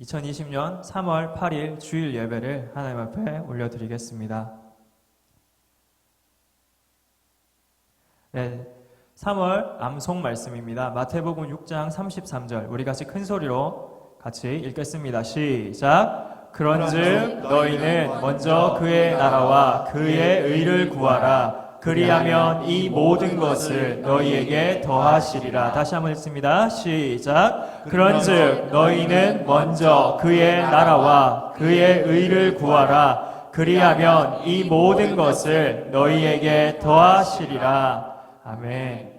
2020년 3월 8일 주일 예배를 하나님 앞에 올려드리겠습니다. 네, 3월 암송 말씀입니다. 마태복음 6장 33절 우리 같이 큰 소리로 같이 읽겠습니다. 시작! 그런즉 너희는 먼저 그의 나라와 그의 의를 구하라. 그리하면 이 모든 것을 너희에게 더하시리라. 다시 한번 읽습니다. 시작! 그런즉 너희는 먼저 그의 나라와 그의 의를 구하라. 그리하면 이 모든 것을 너희에게 더하시리라. 아멘.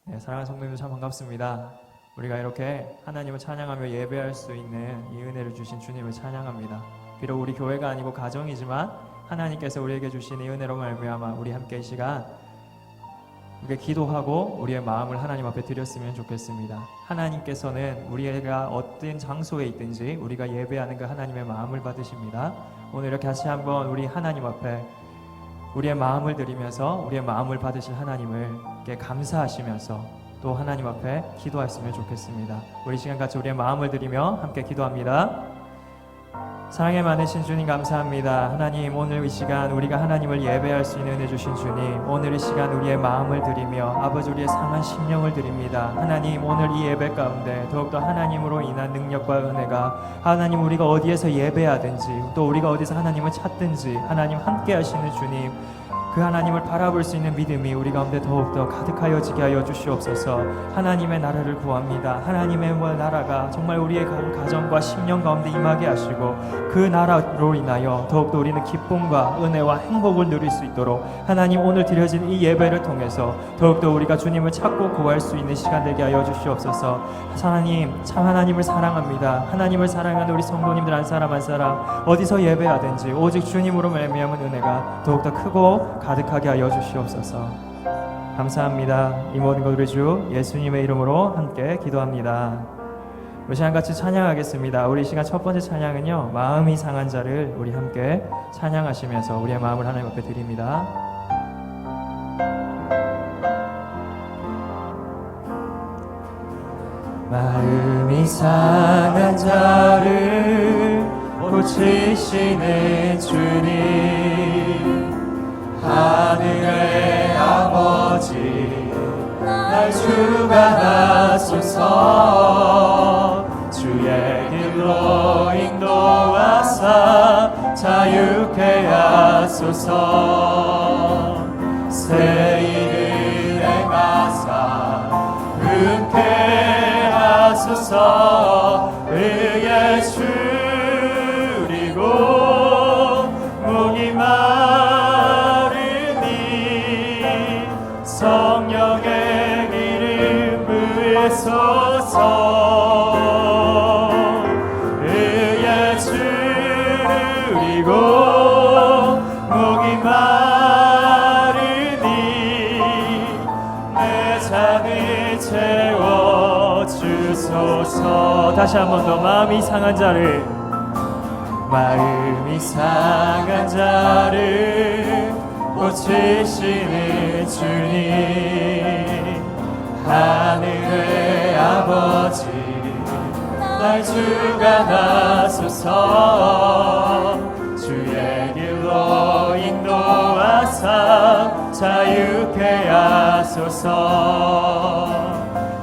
네, 사랑하는 성도님들 참 반갑습니다. 우리가 이렇게 하나님을 찬양하며 예배할 수 있는 이 은혜를 주신 주님을 찬양합니다. 비록 우리 교회가 아니고 가정이지만 하나님께서 우리에게 주신 이 은혜로 말미암아 우리 함께 이 시간 우리가 기도하고 우리의 마음을 하나님 앞에 드렸으면 좋겠습니다. 하나님께서는 우리가 어떤 장소에 있든지 우리가 예배하는 그 하나님의 마음을 받으십니다. 오늘 이렇게 다시 한번 우리 하나님 앞에 우리의 마음을 드리면서 우리의 마음을 받으실 하나님을 감사하시면서 또 하나님 앞에 기도했으면 좋겠습니다. 우리 시간 같이 우리의 마음을 드리며 함께 기도합니다. 사랑에 많으신 주님 감사합니다. 하나님, 오늘 이 시간 우리가 하나님을 예배할 수 있는 은혜 주신 주님, 오늘 이 시간 우리의 마음을 드리며 아버지 우리의 상한 심령을 드립니다. 하나님, 오늘 이 예배 가운데 더욱더 하나님으로 인한 능력과 은혜가 하나님 우리가 어디에서 예배하든지 또 우리가 어디서 하나님을 찾든지 하나님 함께 하시는 주님, 그 하나님을 바라볼 수 있는 믿음이 우리 가운데 더욱더 가득하여지게 하여 주시옵소서. 하나님의 나라를 구합니다. 하나님의 나라가 정말 우리의 가정과 심령 가운데 임하게 하시고 그 나라로 인하여 더욱더 우리는 기쁨과 은혜와 행복을 누릴 수 있도록 하나님 오늘 드려진 이 예배를 통해서 더욱더 우리가 주님을 찾고 구할 수 있는 시간 되게 하여 주시옵소서. 하나님, 참 하나님을 사랑합니다. 하나님을 사랑하는 우리 성도님들 한 사람 한 사람 어디서 예배하든지 오직 주님으로 말미암은 은혜가 더욱더 크고 가득하게 하여 주시옵소서. 감사합니다. 이 모든 것 우리 주 예수님의 이름으로 함께 기도합니다. 우리 시간 같이 찬양하겠습니다. 우리 시간 첫 번째 찬양은요, 마음이 상한 자를 우리 함께 찬양하시면서 우리의 마음을 하나님 앞에 드립니다. 마음이 상한 자를 고치시는 주님, 하늘의 아버지 날 주관하소서. 주의 길로 인도하사 자유케 하소서. 새 일을 행하사 흔쾌 하소서. 의에 줄이고 목이 성령의 기름 부으소서. 의에 줄이고 목이 마르니 내 잔을 채워주소서. 다시 한 번 더. 마음이 상한 자를 고치시는 주님, 하늘의 아버지 날 주관하소서. 주의 길로 인도하사 자유케 하소서.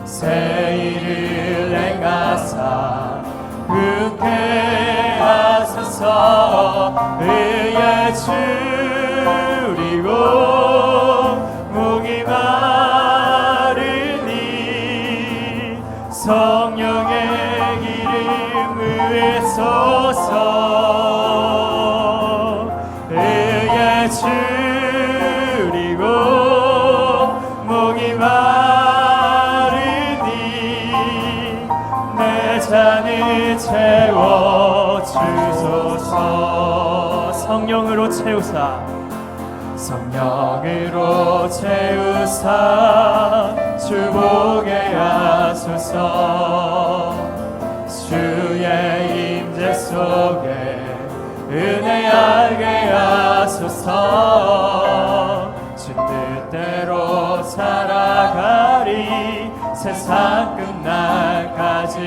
새 일을 행하사 흔쾌 하소서. 의에 그리고 목이 마르니 성령의 기름 부으소서. 의에 줄이고 목이 마르니 내 잔을 채워주소서. 성령으로 채우사 주복게 하소서. 주의 임재 속에 은혜 알게 하소서. 주 뜻대로 살아가리 세상 끝날까지.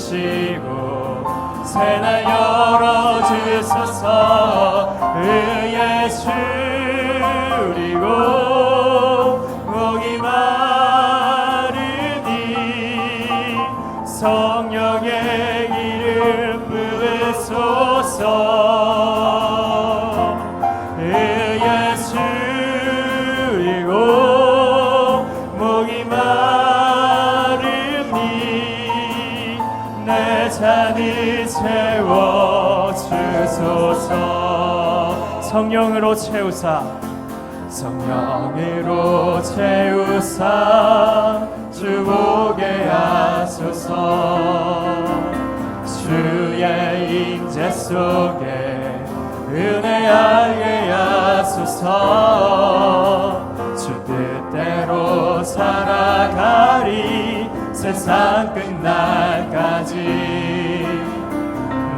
믿으시고 새날 열어주소서. 의에 줄이고 목이 마르니 성령의 기름 부으소서. 의에 줄이고 목이 마르니 내 잔을 채워주소서. 성령으로 채우사 성령으로 채우사 주보게 하소서. 주의 임재 속에 은혜 알게 하소서. 주 뜻대로 살아가리 세상 끝날까지.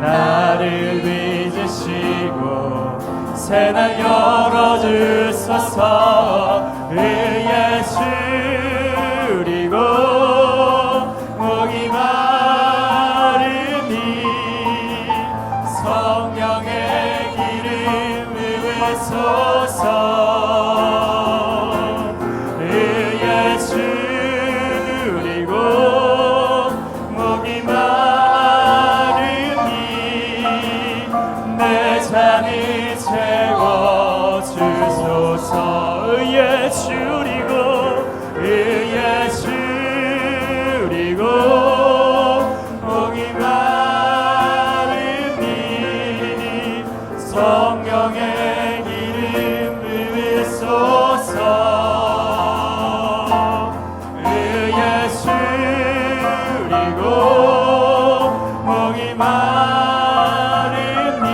나를 빚으시고 새날 열어주소서. 의에 줄이고 목이 마르니 성령의 기름 부으소서. 의에 줄이고 목이 마르니 내 잔을 채워주소서. 의에 줄이고 의에 줄이고 목이 마르니 성령의 기름 부으소서. 의에 줄이고 목이 마르니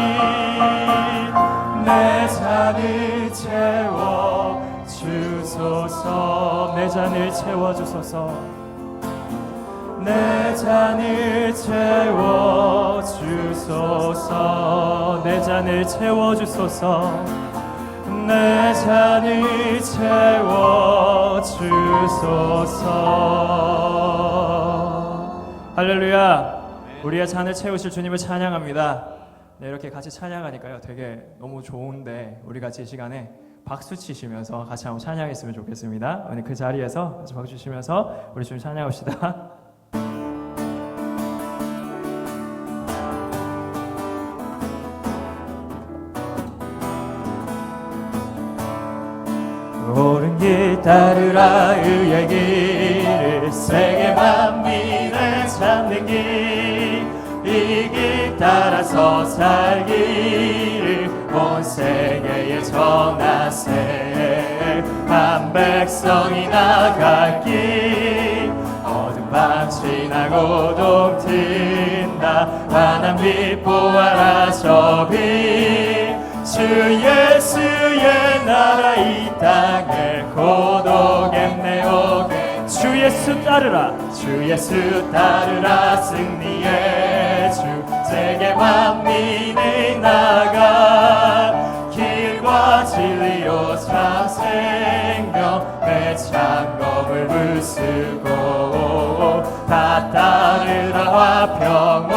내 잔을 채워주소서. 내 잔을 채워주소서. 내 잔을 채워주소서. 내 잔을 채워주소서. 내 잔을 채워주소서. 할렐루야. 우리의 잔을 채우실 주님을 찬양합니다. 네, 이렇게 같이 찬양하니까요 되게 너무 좋은데 우리 같이 이 시간에 박수 치시면서 같이 한번 찬양했으면 좋겠습니다. 오늘 그 자리에서 같이 박수 치시면서 우리 주님 찬양합시다. 옳은 길 따르라. 의의 길을 세계 만민을 찾는 길. 이 길 따라서 살기를 온 세계에 전하세. 한 백성이 나갈 길. 어둠 밤 지나고 동튼다. 환한 빛 보아라 저 빛. 주 예수의 나라 이 땅에 고독엔 내오게. 주 예수 따르라. 주 예수 따르라. 승리의 주 세계 만민에 나가. 길과 진리요 참 생명 내 창검을 부수고. 다 따르라 화평왕.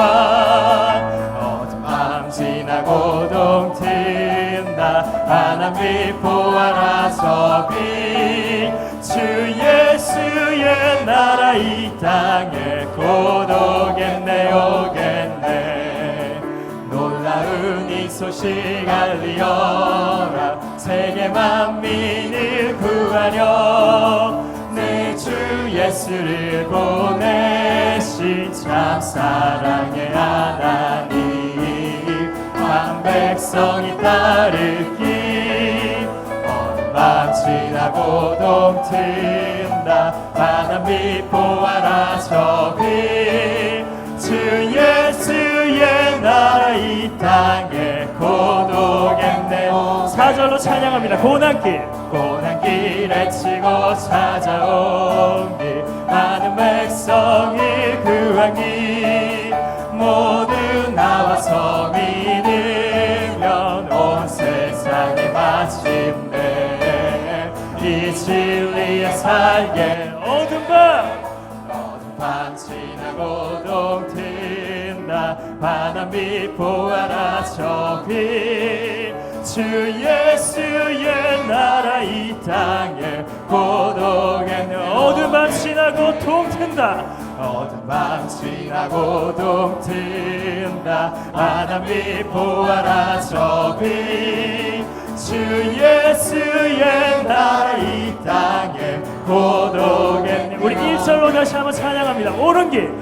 어둠 밤 지나고 동튼다. 환한 빛 보아라 저 빛. 주 예수의 나라 이 땅에 고독엔 내오겠네. 놀라운 이 소식 알리어라. 세계 만민을 구하려 내 주 예수를 보내신 참 사랑의 하나님. 한 백성이 따를 길. 어느 밤 지나고 동튼다. 환한 빛 보아라 저 빛. 주 예수의 나라 이 땅에 고독엔 내. 4절로 찬양합니다. 고난길. 고난길에 치고 찾아온 길. 많은 백성이 구한 길. 모두 나와서 믿으면 온 세상에 마침내 이 진리에 살게. 어둠 밤 지나고 동튼 듣는다 바람이 보아라 저기 주 예수의 나라 이 땅에 고독에 어두운 밤 지나고 동튼다 어두운 밤 지나고 동튼다 바람이 보아라 저기 주 예수의 나라 이 땅에 고독에 우리 1절로 다시 한번 찬양합니다. 옳은 길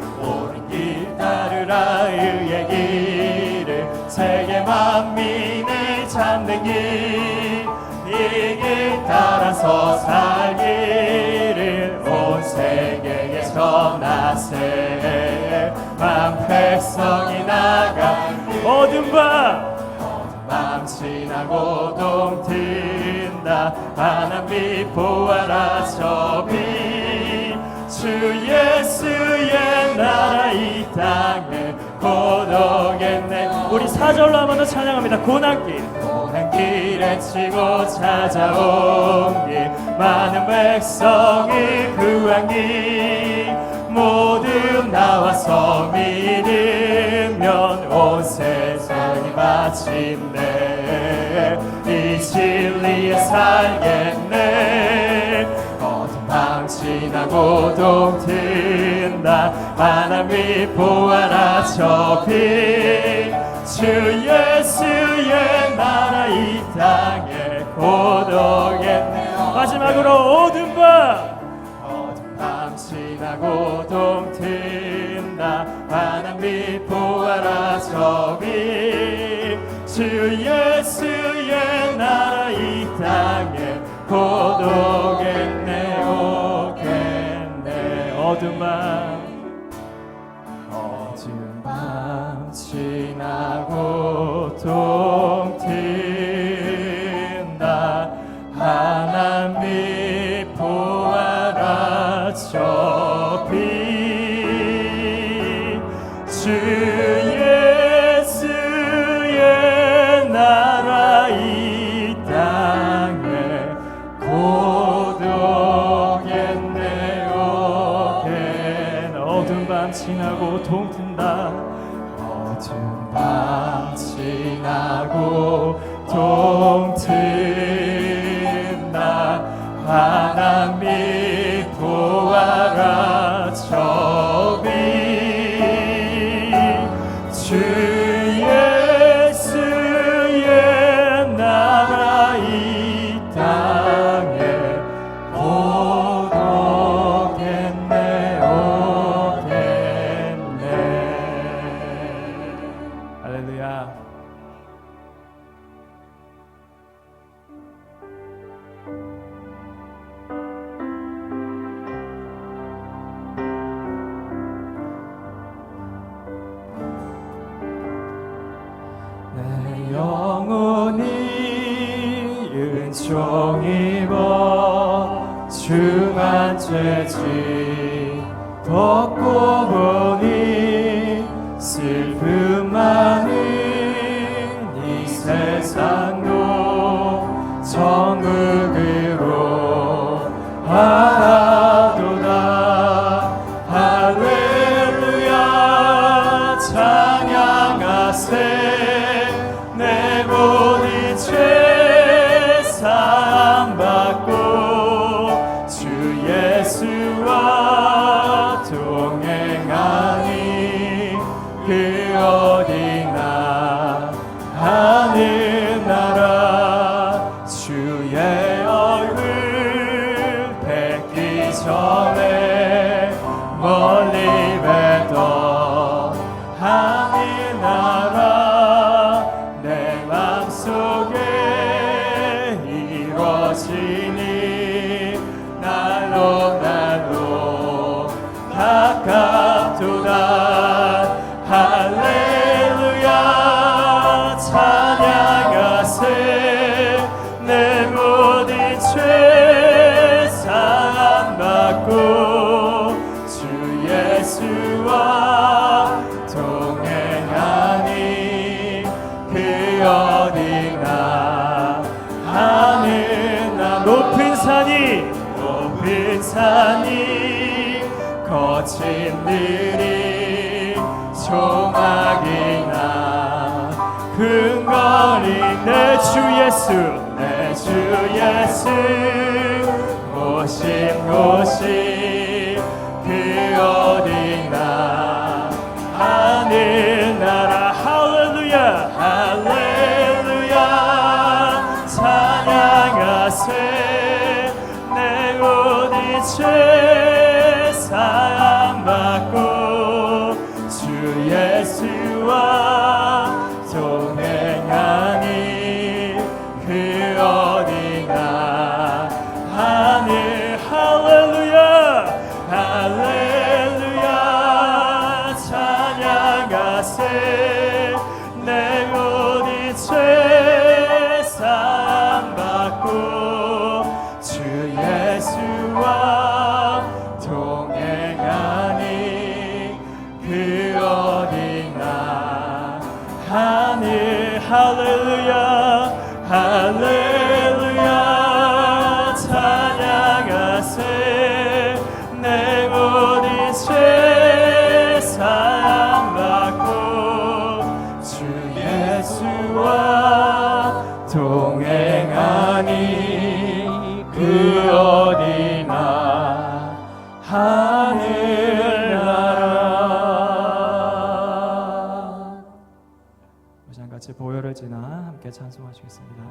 따르라 의의 길을 세계 만민을 찾는 길 이 길 따라서 살기를 온 세계에 전하세 만 백성이 나가 어두운 밤 지나고 동튼다 바람이 보아라 저비 주 예수의 나라 이 땅에 고독했네 우리 4절로 한 번 더 찬양합니다. 고난길에 치고 찾아온 길 많은 백성이 구한 길 모두 나와서 믿으면 온 세상이 마침내 이 진리에 살겠네 어둠 밤 지나고 동튼다 바람이 보아라 저빛 주 예수의 나라 이 땅에 고독했네 마지막으로 어둠 밤 지나고 동튼다 바람이 보아라 저빛 주 예수의 나라 이 땅에 고독했네 오겠네 어두운 밤 지나고 동튼다 하나님 보아라 저빛 주 예수의 나라 이 땅에 고독했네 오겠네 어두운 밤 지나고 동튼다 어두운 밤 지나고 동튼다 하나님 보아라 저빛 주 예수의 나라 이 땅에 고독했네 오겠네 할렐루야 내 영혼이 은총 입어 중한 죄짐 벗고 보니 슬픔 많은 이 세상도 천국으로 하도다 할렐루야 찬양하세 내 모든 죄 사함받고 주 예수와 동행하니 그 어디나 하늘나라 주의 얼굴 뵙기 전에 멀리 뵙던 하늘나라 내 맘속에 이루어지니 날로 가깝도다 할렐루야 찬양하세 내 모든 죄 사함받고 주 예수와 동행하니 그 어디나 하늘나 높은 산이 거친 들이 조막이나 근거리 내 주 예수 내 주 예수 모신 곳이 그 어디나 하늘나라 할렐루야 할렐루야 찬양하세 내 우리죄 사함받고 주 예수와 동행하니 그 어디나 하늘 할렐루야 할렐루야 찬양하세 내 우리 죄 사함받고 주 예수와 동행하니 그 어디나 하늘 할렐루야 할렐루야 찬양하세 내 우리 죄 사함받고 주 예수와 동행하니 그 어디나 하늘나라. 우리 같이 보혈을 지나 함께 찬송하시겠습니다.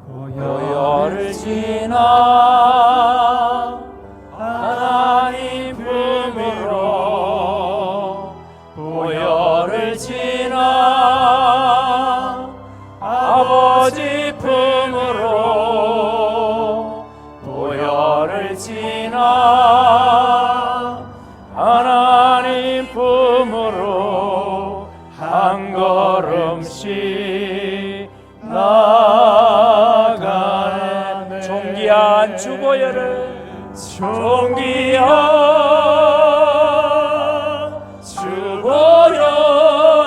보혈을 지나 하나님 품으로 보혈을 지나 아버지 품으로 보혈을 지나 하나님 품으로 한 걸음씩 나가네. 존귀한 주보혈을 존귀한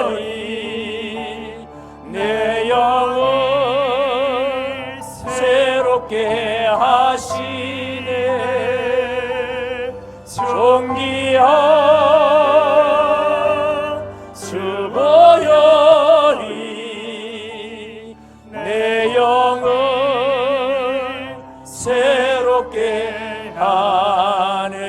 주보혈이 내 영을 새롭게 하시네. 존귀한 주보혈이 내 영을 새롭게 하네.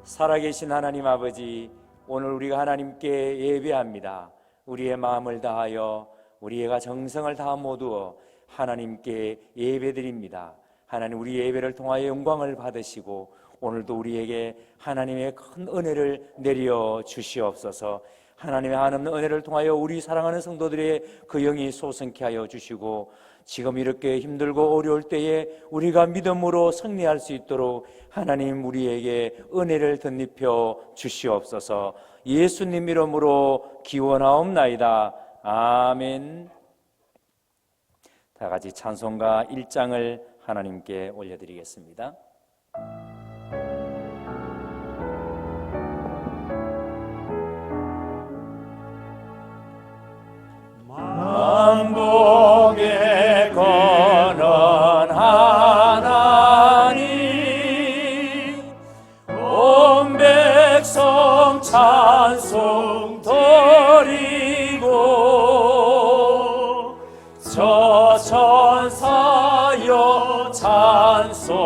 살아계신 하나님 아버지, 오늘 우리가 하나님께 예배합니다. 우리의 마음을 다하여 우리가 정성을 다하 모두 하나님께 예배드립니다. 하나님, 우리 예배를 통하여 영광을 받으시고 오늘도 우리에게 하나님의 큰 은혜를 내려 주시옵소서. 하나님의 한없는 은혜를 통하여 우리 사랑하는 성도들의 그 영이 솟게 하여 주시고, 지금 이렇게 힘들고 어려울 때에 우리가 믿음으로 승리할 수 있도록 하나님 우리에게 은혜를 덧입혀 주시옵소서. 예수님 이름으로 기원하옵나이다. 아멘. 다 같이 찬송가 1장을 하나님께 올려드리겠습니다. 만복의 권한 하나님, 온 백성 찬송 드리고, 저 천사여 찬송하세.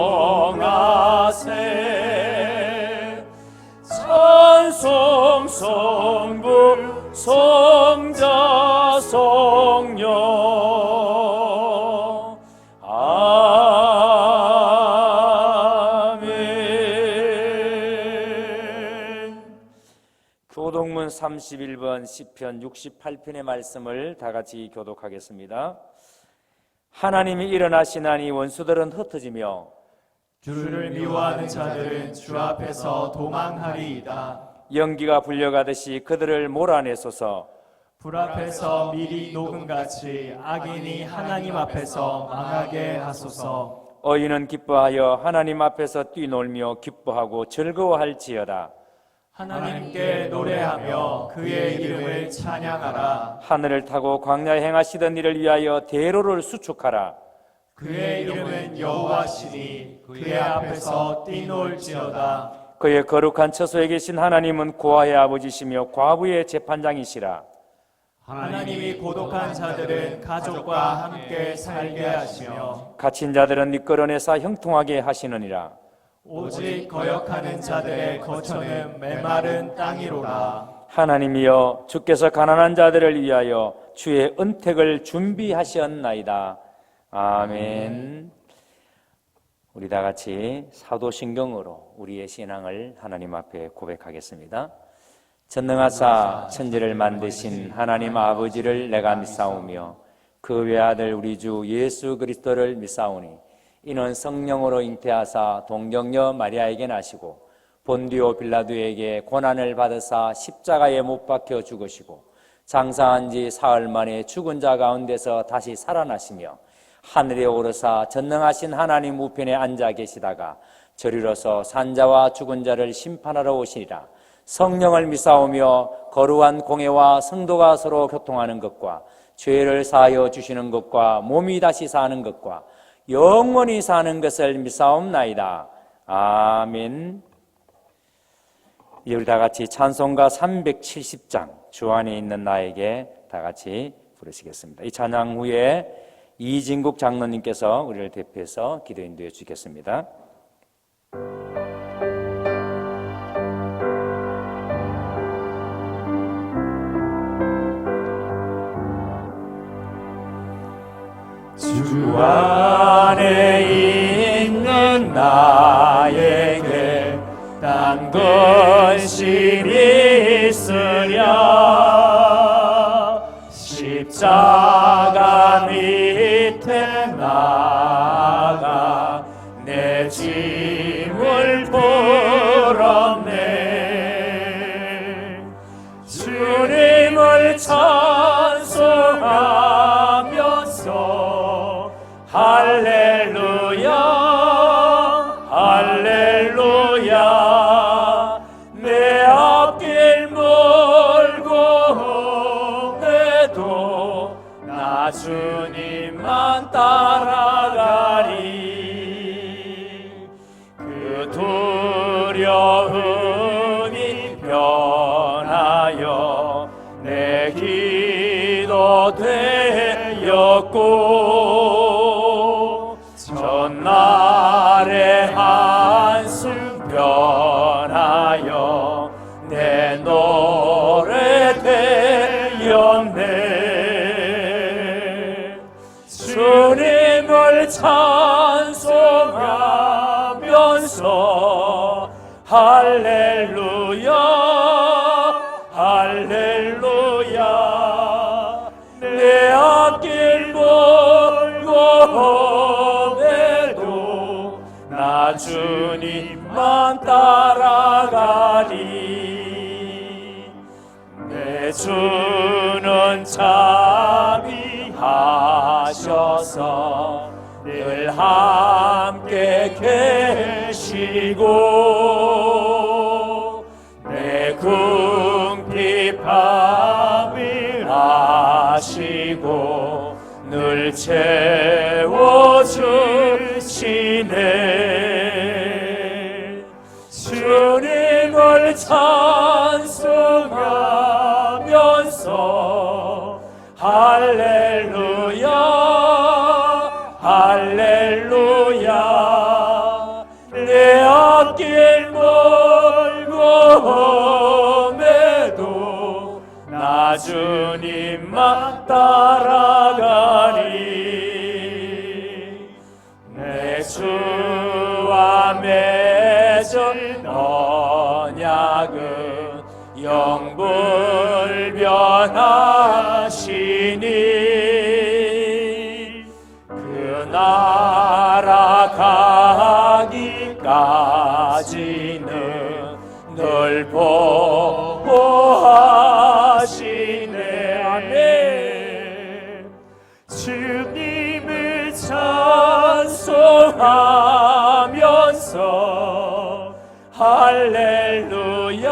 찬송 성부 성자 성령 아멘. 교독문 31번 시편 68편의 말씀을 다 같이 교독하겠습니다. 하나님이 일어나시나니 원수들은 흩어지며 주를 미워하는 자들은 주 앞에서 도망하리이다. 연기가 불려가듯이 그들을 몰아내소서. 불 앞에서 밀이 녹음같이 악인이 하나님 앞에서 망하게 하소서. 의인은 기뻐하여 하나님 앞에서 뛰놀며 기뻐하고 즐거워할지어다. 하나님께 노래하며 그의 이름을 찬양하라. 하늘을 타고 광야에 행하시던 일을 위하여 대로를 수축하라. 그의 이름은 여호와시니 그의 앞에서 뛰놀지어다. 그의 거룩한 처소에 계신 하나님은 고아의 아버지시며 과부의 재판장이시라. 하나님이 고독한 자들은 가족과 함께 살게 하시며 갇힌 자들은 이끌어내사 형통하게 하시느니라. 오직 거역하는 자들의 거처는 메마른 땅이로라. 하나님이여 주께서 가난한 자들을 위하여 주의 은택을 준비하셨나이다. 아멘. 우리 다 같이 사도신경으로 우리의 신앙을 하나님 앞에 고백하겠습니다. 전능하사 천지를 만드신 하나님 아버지를 내가 믿사오며 그 외아들 우리 주 예수 그리스도를 믿사오니 이는 성령으로 잉태하사 동정녀 마리아에게 나시고 본디오 빌라도에게 고난을 받으사 십자가에 못 박혀 죽으시고 장사한 지 사흘 만에 죽은 자 가운데서 다시 살아나시며 하늘에 오르사 전능하신 하나님 우편에 앉아 계시다가 저리로서 산자와 죽은 자를 심판하러 오시리라. 성령을 믿사오며 거룩한 공회와 성도가 서로 교통하는 것과 죄를 사하여 주시는 것과 몸이 다시 사는 것과 영원히 사는 것을 믿사옵나이다. 아멘. 이제 우리 다 같이 찬송가 370장 주 안에 있는 나에게 다 같이 부르시겠습니다. 이 찬양 후에 이진국 장로님께서 우리를 대표해서 기도 인도해 주시겠습니다. 주 안에 있는 나에게 딴 근심이 있으랴 십자가 밑에 나가 내 짐을 풀었네. 주님을 찬송하면서 할렐루야 할렐루야 내 앞길 멀고 해도 나 주님만 따라가리. 그 두려움이 변하여 내 기도 되었고 전날의 한숨 변하여 내 노래 되었네. 주님을 찬송하면서 할렐루야 할렐루야 내 앞길 멀고 해도 나 주님만 따라가리. 내 주는 자비하셔서 늘 함께 계시고 내 궁핍함을 아시고 늘 채워주시네. 주님을 찬송하면서 할렐루야 할렐루야 내 앞길 멀고 해도 나 주님만 따라가리. 내 주와 맺은 언약은 영불변하시니 그 나라 가기까지는 늘 보호하시네. 아멘. 주님을 찬송하면서 할렐루야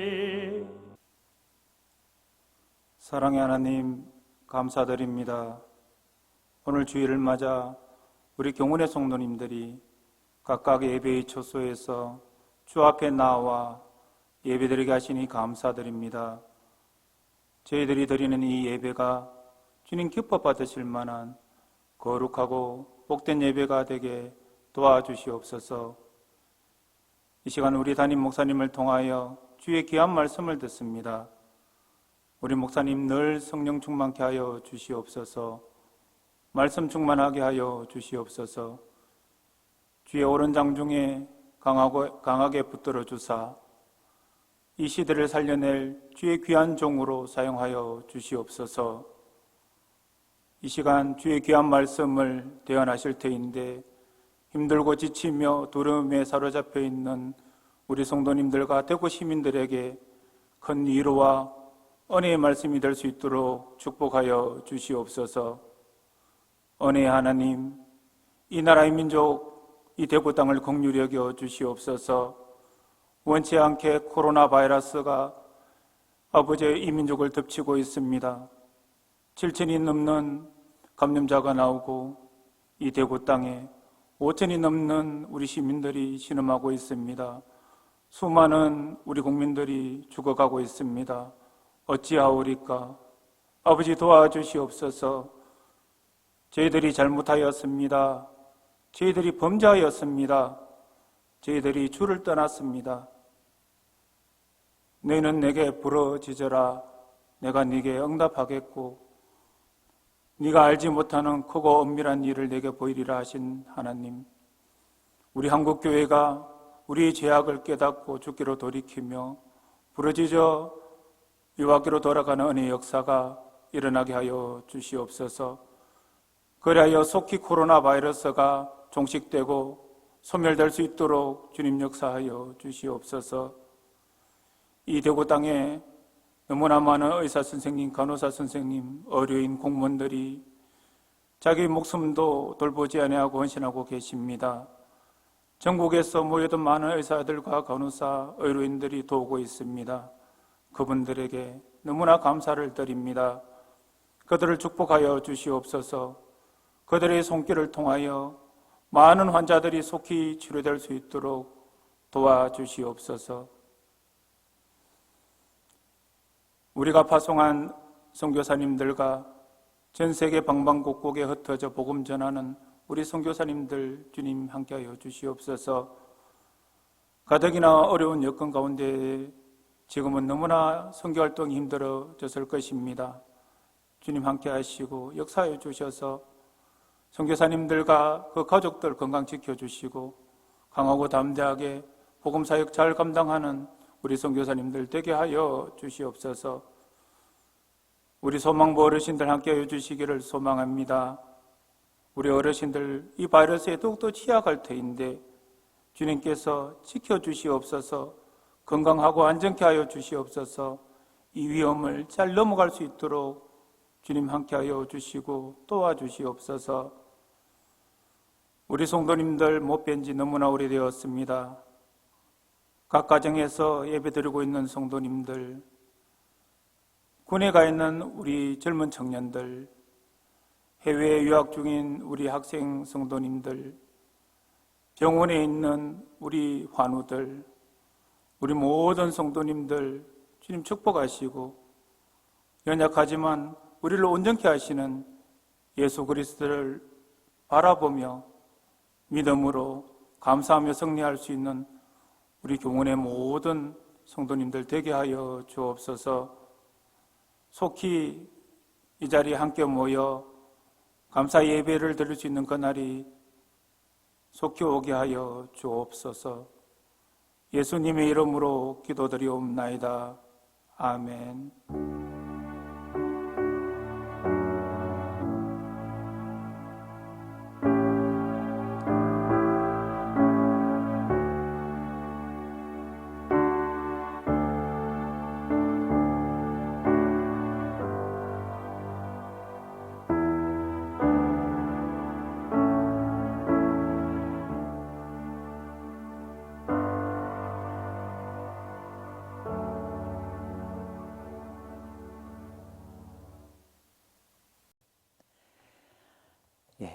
따라가리. 사랑의 하나님, 감사드립니다. 오늘 주일을 맞아 우리 경운의 성도님들이 각각 예배의 초소에서 주 앞에 나와 예배드리게 하시니 감사드립니다. 저희들이 드리는 이 예배가 주님 기뻐 받으실 만한 거룩하고 복된 예배가 되게 도와주시옵소서. 이 시간 우리 담임 목사님을 통하여 주의 귀한 말씀을 듣습니다. 우리 목사님 늘 성령 충만케 하여 주시옵소서. 말씀 충만하게 하여 주시옵소서. 주의 오른 장중에 강하게 붙들어 주사 이 시대를 살려낼 주의 귀한 종으로 사용하여 주시옵소서. 이 시간 주의 귀한 말씀을 대언하실 터인데 힘들고 지치며 두려움에 사로잡혀 있는 우리 성도님들과 대구 시민들에게 큰 위로와 은혜의 말씀이 될 수 있도록 축복하여 주시옵소서. 은혜의 하나님, 이 나라의 민족, 이 대구 땅을 긍휼히 여겨 주시옵소서. 원치 않게 코로나 바이러스가 아버지의 이 민족을 덮치고 있습니다. 7천이 넘는 감염자가 나오고 이 대구 땅에 5천이 넘는 우리 시민들이 신음하고 있습니다. 수많은 우리 국민들이 죽어가고 있습니다. 어찌하오리까? 아버지 도와주시옵소서. 저희들이 잘못하였습니다. 저희들이 범죄하였습니다. 저희들이 주를 떠났습니다. 너희는 내게 부르짖어라. 내가 네게 응답하겠고 네가 알지 못하는 크고 엄밀한 일을 내게 보이리라 하신 하나님, 우리 한국교회가 우리의 죄악을 깨닫고 주께로 돌이키며 부르짖어 여호와께로 돌아가는 은혜의 역사가 일어나게 하여 주시옵소서. 그리하여 속히 코로나 바이러스가 종식되고 소멸될 수 있도록 주님 역사하여 주시옵소서. 이 대구 땅에 너무나 많은 의사 선생님, 간호사 선생님, 의료인 공무원들이 자기 목숨도 돌보지 아니하고 헌신하고 계십니다. 전국에서 모여든 많은 의사들과 간호사, 의료인들이 도우고 있습니다. 그분들에게 너무나 감사를 드립니다. 그들을 축복하여 주시옵소서. 그들의 손길을 통하여 많은 환자들이 속히 치료될 수 있도록 도와주시옵소서. 우리가 파송한 선교사님들과 전 세계 방방곡곡에 흩어져 복음 전하는 우리 선교사님들 주님 함께하여 주시옵소서. 가뜩이나 어려운 여건 가운데 지금은 너무나 선교활동이 힘들어졌을 것입니다. 주님 함께하시고 역사해 주셔서 선교사님들과 그 가족들 건강 지켜주시고 강하고 담대하게 복음사역 잘 감당하는 우리 선교사님들 되게 하여 주시옵소서. 우리 소망부 어르신들 함께하여 주시기를 소망합니다. 우리 어르신들 이 바이러스에 더욱더 취약할 터인데 주님께서 지켜주시옵소서. 건강하고 안전케 하여 주시옵소서. 이 위험을 잘 넘어갈 수 있도록 주님 함께하여 주시고 도와주시옵소서. 우리 성도님들 못 뵌 지 너무나 오래되었습니다. 각 가정에서 예배드리고 있는 성도님들, 군에 가 있는 우리 젊은 청년들, 해외에 유학 중인 우리 학생 성도님들, 병원에 있는 우리 환우들, 우리 모든 성도님들 주님 축복하시고 연약하지만 우리를 온전케 하시는 예수 그리스도를 바라보며 믿음으로 감사하며 승리할 수 있는 우리 교문의 모든 성도님들 되게 하여 주옵소서. 속히 이 자리에 함께 모여 감사 예배를 드릴 수 있는 그날이 속히 오게 하여 주옵소서. 예수님의 이름으로 기도드리옵나이다. 아멘.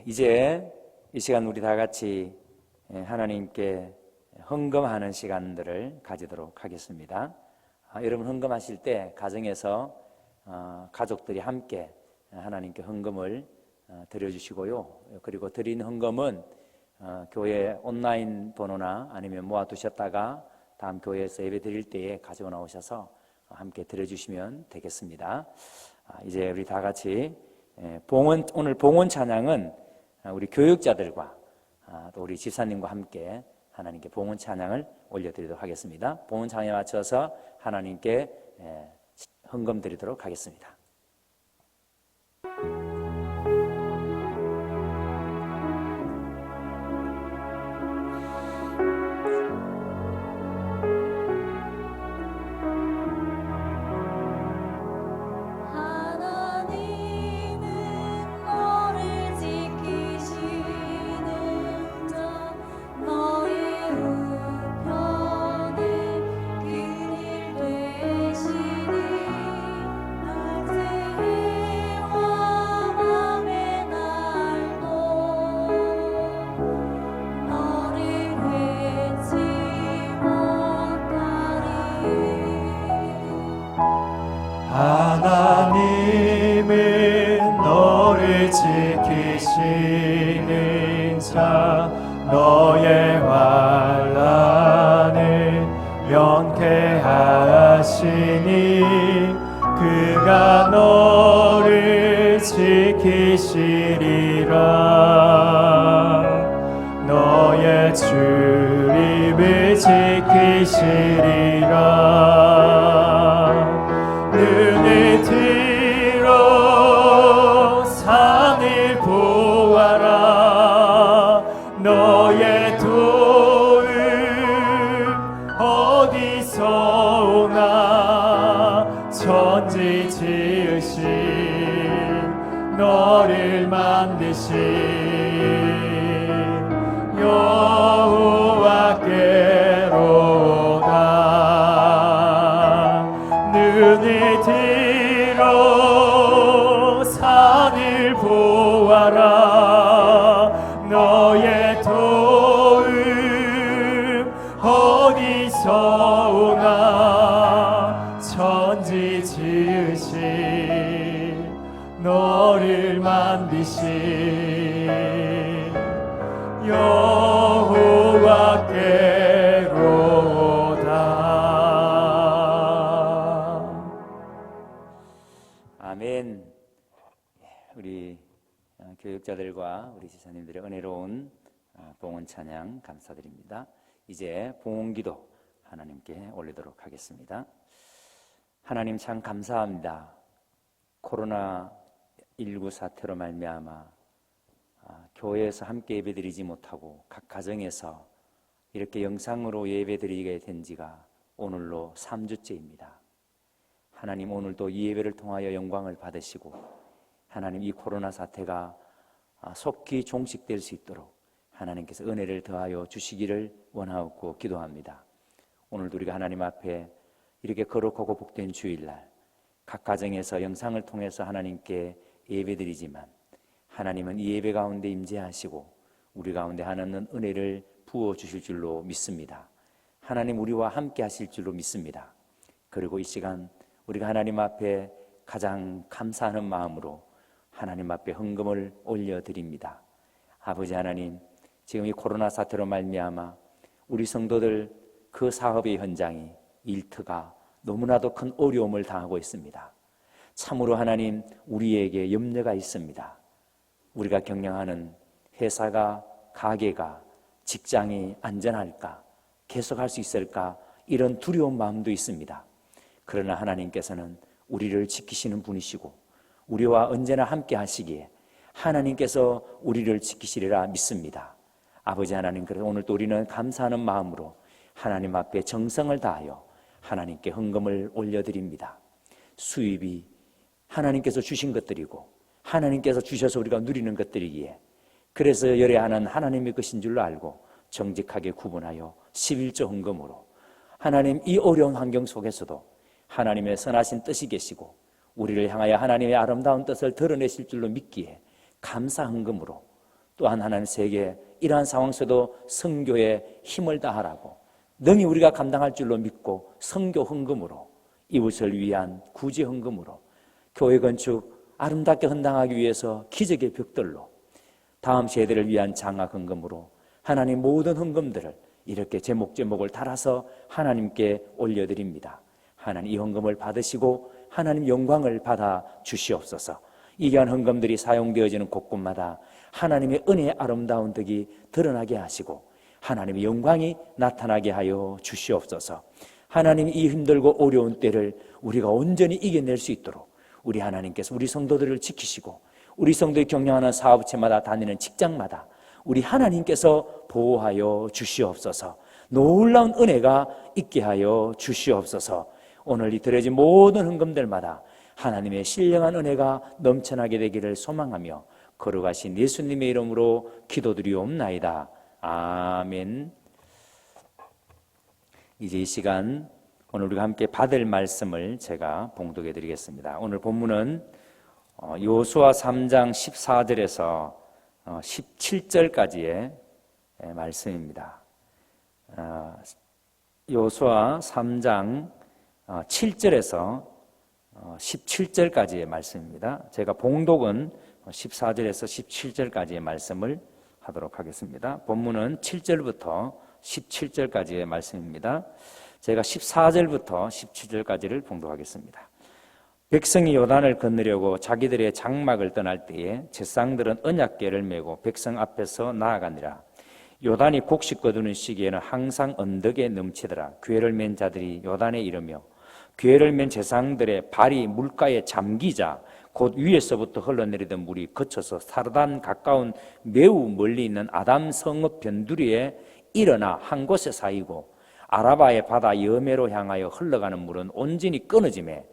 이제 이 시간 우리 다 같이 하나님께 헌금하는 시간들을 가지도록 하겠습니다. 여러분 헌금하실 때 가정에서 가족들이 함께 하나님께 헌금을 드려주시고요. 그리고 드린 헌금은 교회 온라인 번호나 아니면 모아두셨다가 다음 교회에서 예배 드릴 때에 가지고 나오셔서 함께 드려주시면 되겠습니다. 이제 우리 다 같이 오늘 봉헌 찬양은 우리 교육자들과 또 우리 집사님과 함께 하나님께 봉헌 찬양을 올려드리도록 하겠습니다. 봉헌 찬양에 맞춰서 하나님께 헌금 드리도록 하겠습니다. 하나님은 너를 지키시는 자 너의 환난을 면케하시니 그가 너를 지키시리라 너의 출입을 지키시리라 눈을 들어 산을 보아라 너의 도움 어디서 오나 천지 지으신 너를 만드신 여호와께로다 눈을 들어 산을 보아라 너의 도움 어디서 오나 천지 지으신 너를 만드신 여호와께로다. 아멘. 우리 교육자들과 우리 지사님들의 은혜로운 봉헌 찬양 감사드립니다. 이제 봉헌기도 하나님께 올리도록 하겠습니다. 하나님 참 감사합니다. 코로나19 사태로 말미암아 교회에서 함께 예배드리지 못하고 각 가정에서 이렇게 영상으로 예배드리게 된 지가 오늘로 3주째입니다. 하나님 오늘도 이 예배를 통하여 영광을 받으시고 하나님 이 코로나 사태가 속히 종식될 수 있도록 하나님께서 은혜를 더하여 주시기를 원하옵고 기도합니다. 오늘도 우리가 하나님 앞에 이렇게 거룩하고 복된 주일날 각 가정에서 영상을 통해서 하나님께 예배드리지만 하나님은 이 예배 가운데 임재하시고 우리 가운데 하나님 은혜를 부어주실 줄로 믿습니다. 하나님 우리와 함께 하실 줄로 믿습니다. 그리고 이 시간 우리가 하나님 앞에 가장 감사하는 마음으로 하나님 앞에 헌금을 올려드립니다. 아버지 하나님, 지금 이 코로나 사태로 말미암아 우리 성도들 그 사업의 현장이 일터가 너무나도 큰 어려움을 당하고 있습니다. 참으로 하나님 우리에게 염려가 있습니다. 우리가 경영하는 회사가, 가게가, 직장이 안전할까? 계속할 수 있을까? 이런 두려운 마음도 있습니다. 그러나 하나님께서는 우리를 지키시는 분이시고 우리와 언제나 함께 하시기에 하나님께서 우리를 지키시리라 믿습니다. 아버지 하나님, 그래서 오늘 또 우리는 감사하는 마음으로 하나님 앞에 정성을 다하여 하나님께 헌금을 올려드립니다. 수입이 하나님께서 주신 것들이고 하나님께서 주셔서 우리가 누리는 것들이기에 그래서 열애하는 하나님의 것인 줄로 알고 정직하게 구분하여 11조 헌금으로 하나님 이 어려운 환경 속에서도 하나님의 선하신 뜻이 계시고 우리를 향하여 하나님의 아름다운 뜻을 드러내실 줄로 믿기에 감사 헌금으로 또한 하나님 세계 이러한 상황 속에도 선교에 힘을 다하라고 능히 우리가 감당할 줄로 믿고 선교 헌금으로 이웃을 위한 구제 헌금으로 교회 건축 아름답게 헌당하기 위해서 기적의 벽돌로 다음 세대를 위한 장학 헌금으로 하나님 모든 헌금들을 이렇게 제목을 달아서 하나님께 올려드립니다. 하나님 이 헌금을 받으시고 하나님 영광을 받아 주시옵소서. 이 귀한 헌금들이 사용되어지는 곳곳마다 하나님의 은혜의 아름다운 덕이 드러나게 하시고 하나님의 영광이 나타나게 하여 주시옵소서. 하나님 이 힘들고 어려운 때를 우리가 온전히 이겨낼 수 있도록 우리 하나님께서 우리 성도들을 지키시고 우리 성도의 경영하는 사업체마다 다니는 직장마다 우리 하나님께서 보호하여 주시옵소서. 놀라운 은혜가 있게 하여 주시옵소서. 오늘 이 드려진 모든 헌금들마다 하나님의 신령한 은혜가 넘쳐나게 되기를 소망하며 거룩하신 예수님의 이름으로 기도드리옵나이다. 아멘. 이제 이 시간 오늘 우리가 함께 받을 말씀을 제가 봉독해 드리겠습니다. 오늘 본문은 여호수아 3장 14절에서 17절까지의 말씀입니다. 여호수아 3장 7절에서 17절까지의 말씀입니다. 제가 봉독은 14절에서 17절까지의 말씀을 하도록 하겠습니다. 본문은 7절부터 17절까지의 말씀입니다. 제가 14절부터 17절까지를 봉독하겠습니다. 백성이 요단을 건너려고 자기들의 장막을 떠날 때에 제사장들은 언약궤를 메고 백성 앞에서 나아가니라. 요단이 곡식 거두는 시기에는 항상 언덕에 넘치더라. 궤를 맨 자들이 요단에 이르며 궤를 맨 제사장들의 발이 물가에 잠기자 곧 위에서부터 흘러내리던 물이 거쳐서 사르단 가까운 매우 멀리 있는 아담 성읍 변두리에 일어나 한 곳에 쌓이고 아라바의 바다 여매로 향하여 흘러가는 물은 온전히 끊어지매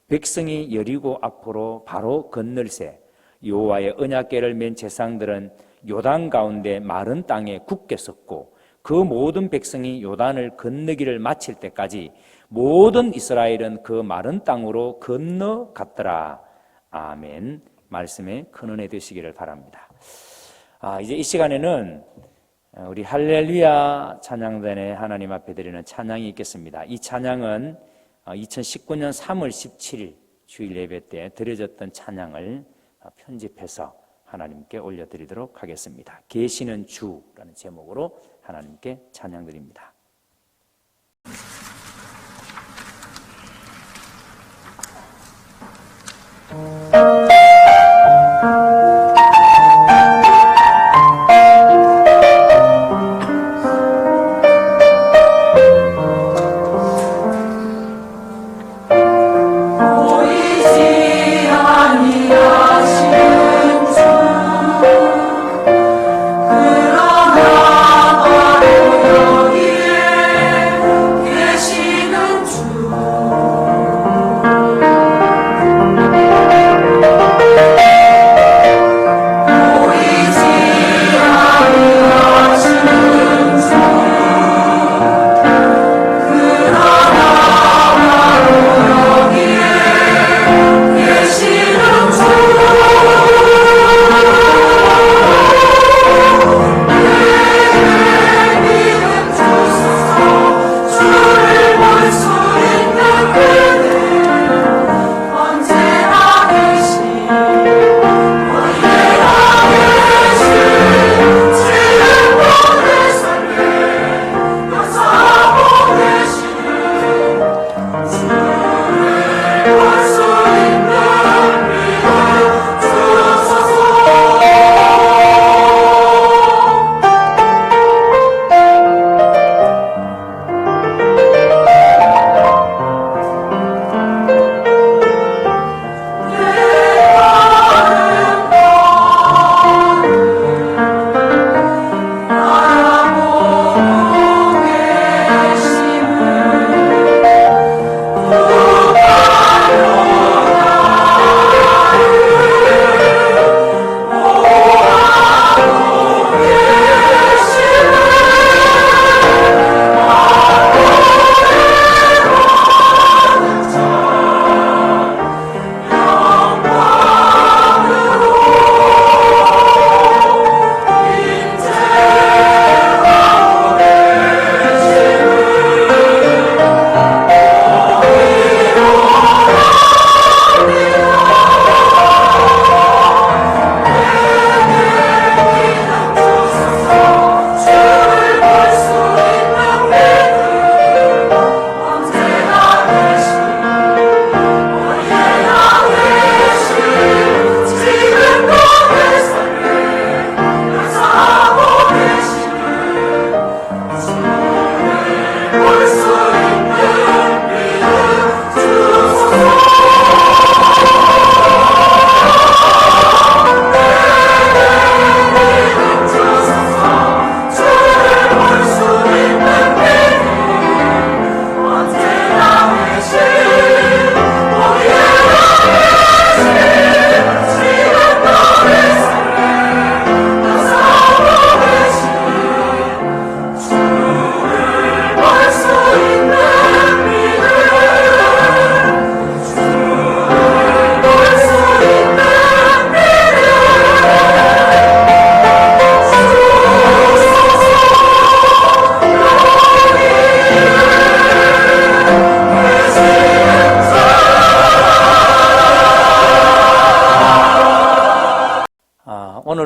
백성이 여리고 앞으로 바로 건널새 여호와의 언약궤를 맨 제사장들은 요단 가운데 마른 땅에 굳게 섰고 그 모든 백성이 요단을 건너기를 마칠 때까지 모든 이스라엘은 그 마른 땅으로 건너갔더라. 아멘. 말씀에 큰 은혜 되시기를 바랍니다. 이제 이 시간에는 우리 할렐루야 찬양단에 하나님 앞에 드리는 찬양이 있겠습니다. 이 찬양은 2019년 3월 17일 주일 예배 때 드려졌던 찬양을 편집해서 하나님께 올려드리도록 하겠습니다. 계시는 주라는 제목으로 하나님께 찬양드립니다. 계시는 주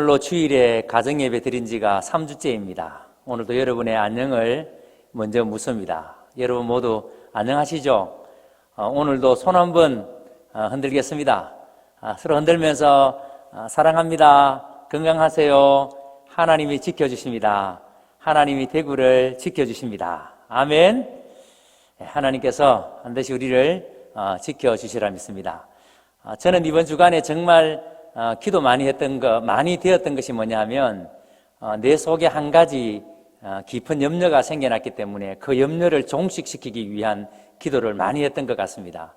오늘로 주일에 가정예배 드린 지가 3주째입니다. 오늘도 여러분의 안녕을 먼저 묻습니다. 여러분 모두 안녕하시죠? 오늘도 손 한번 흔들겠습니다. 서로 흔들면서 사랑합니다. 건강하세요. 하나님이 지켜주십니다. 하나님이 대구를 지켜주십니다. 아멘. 하나님께서 반드시 우리를 지켜주시라 믿습니다. 저는 이번 주간에 정말 기도 많이 되었던 것이 뭐냐 하면 내 속에 한 가지 깊은 염려가 생겨났기 때문에 그 염려를 종식시키기 위한 기도를 많이 했던 것 같습니다.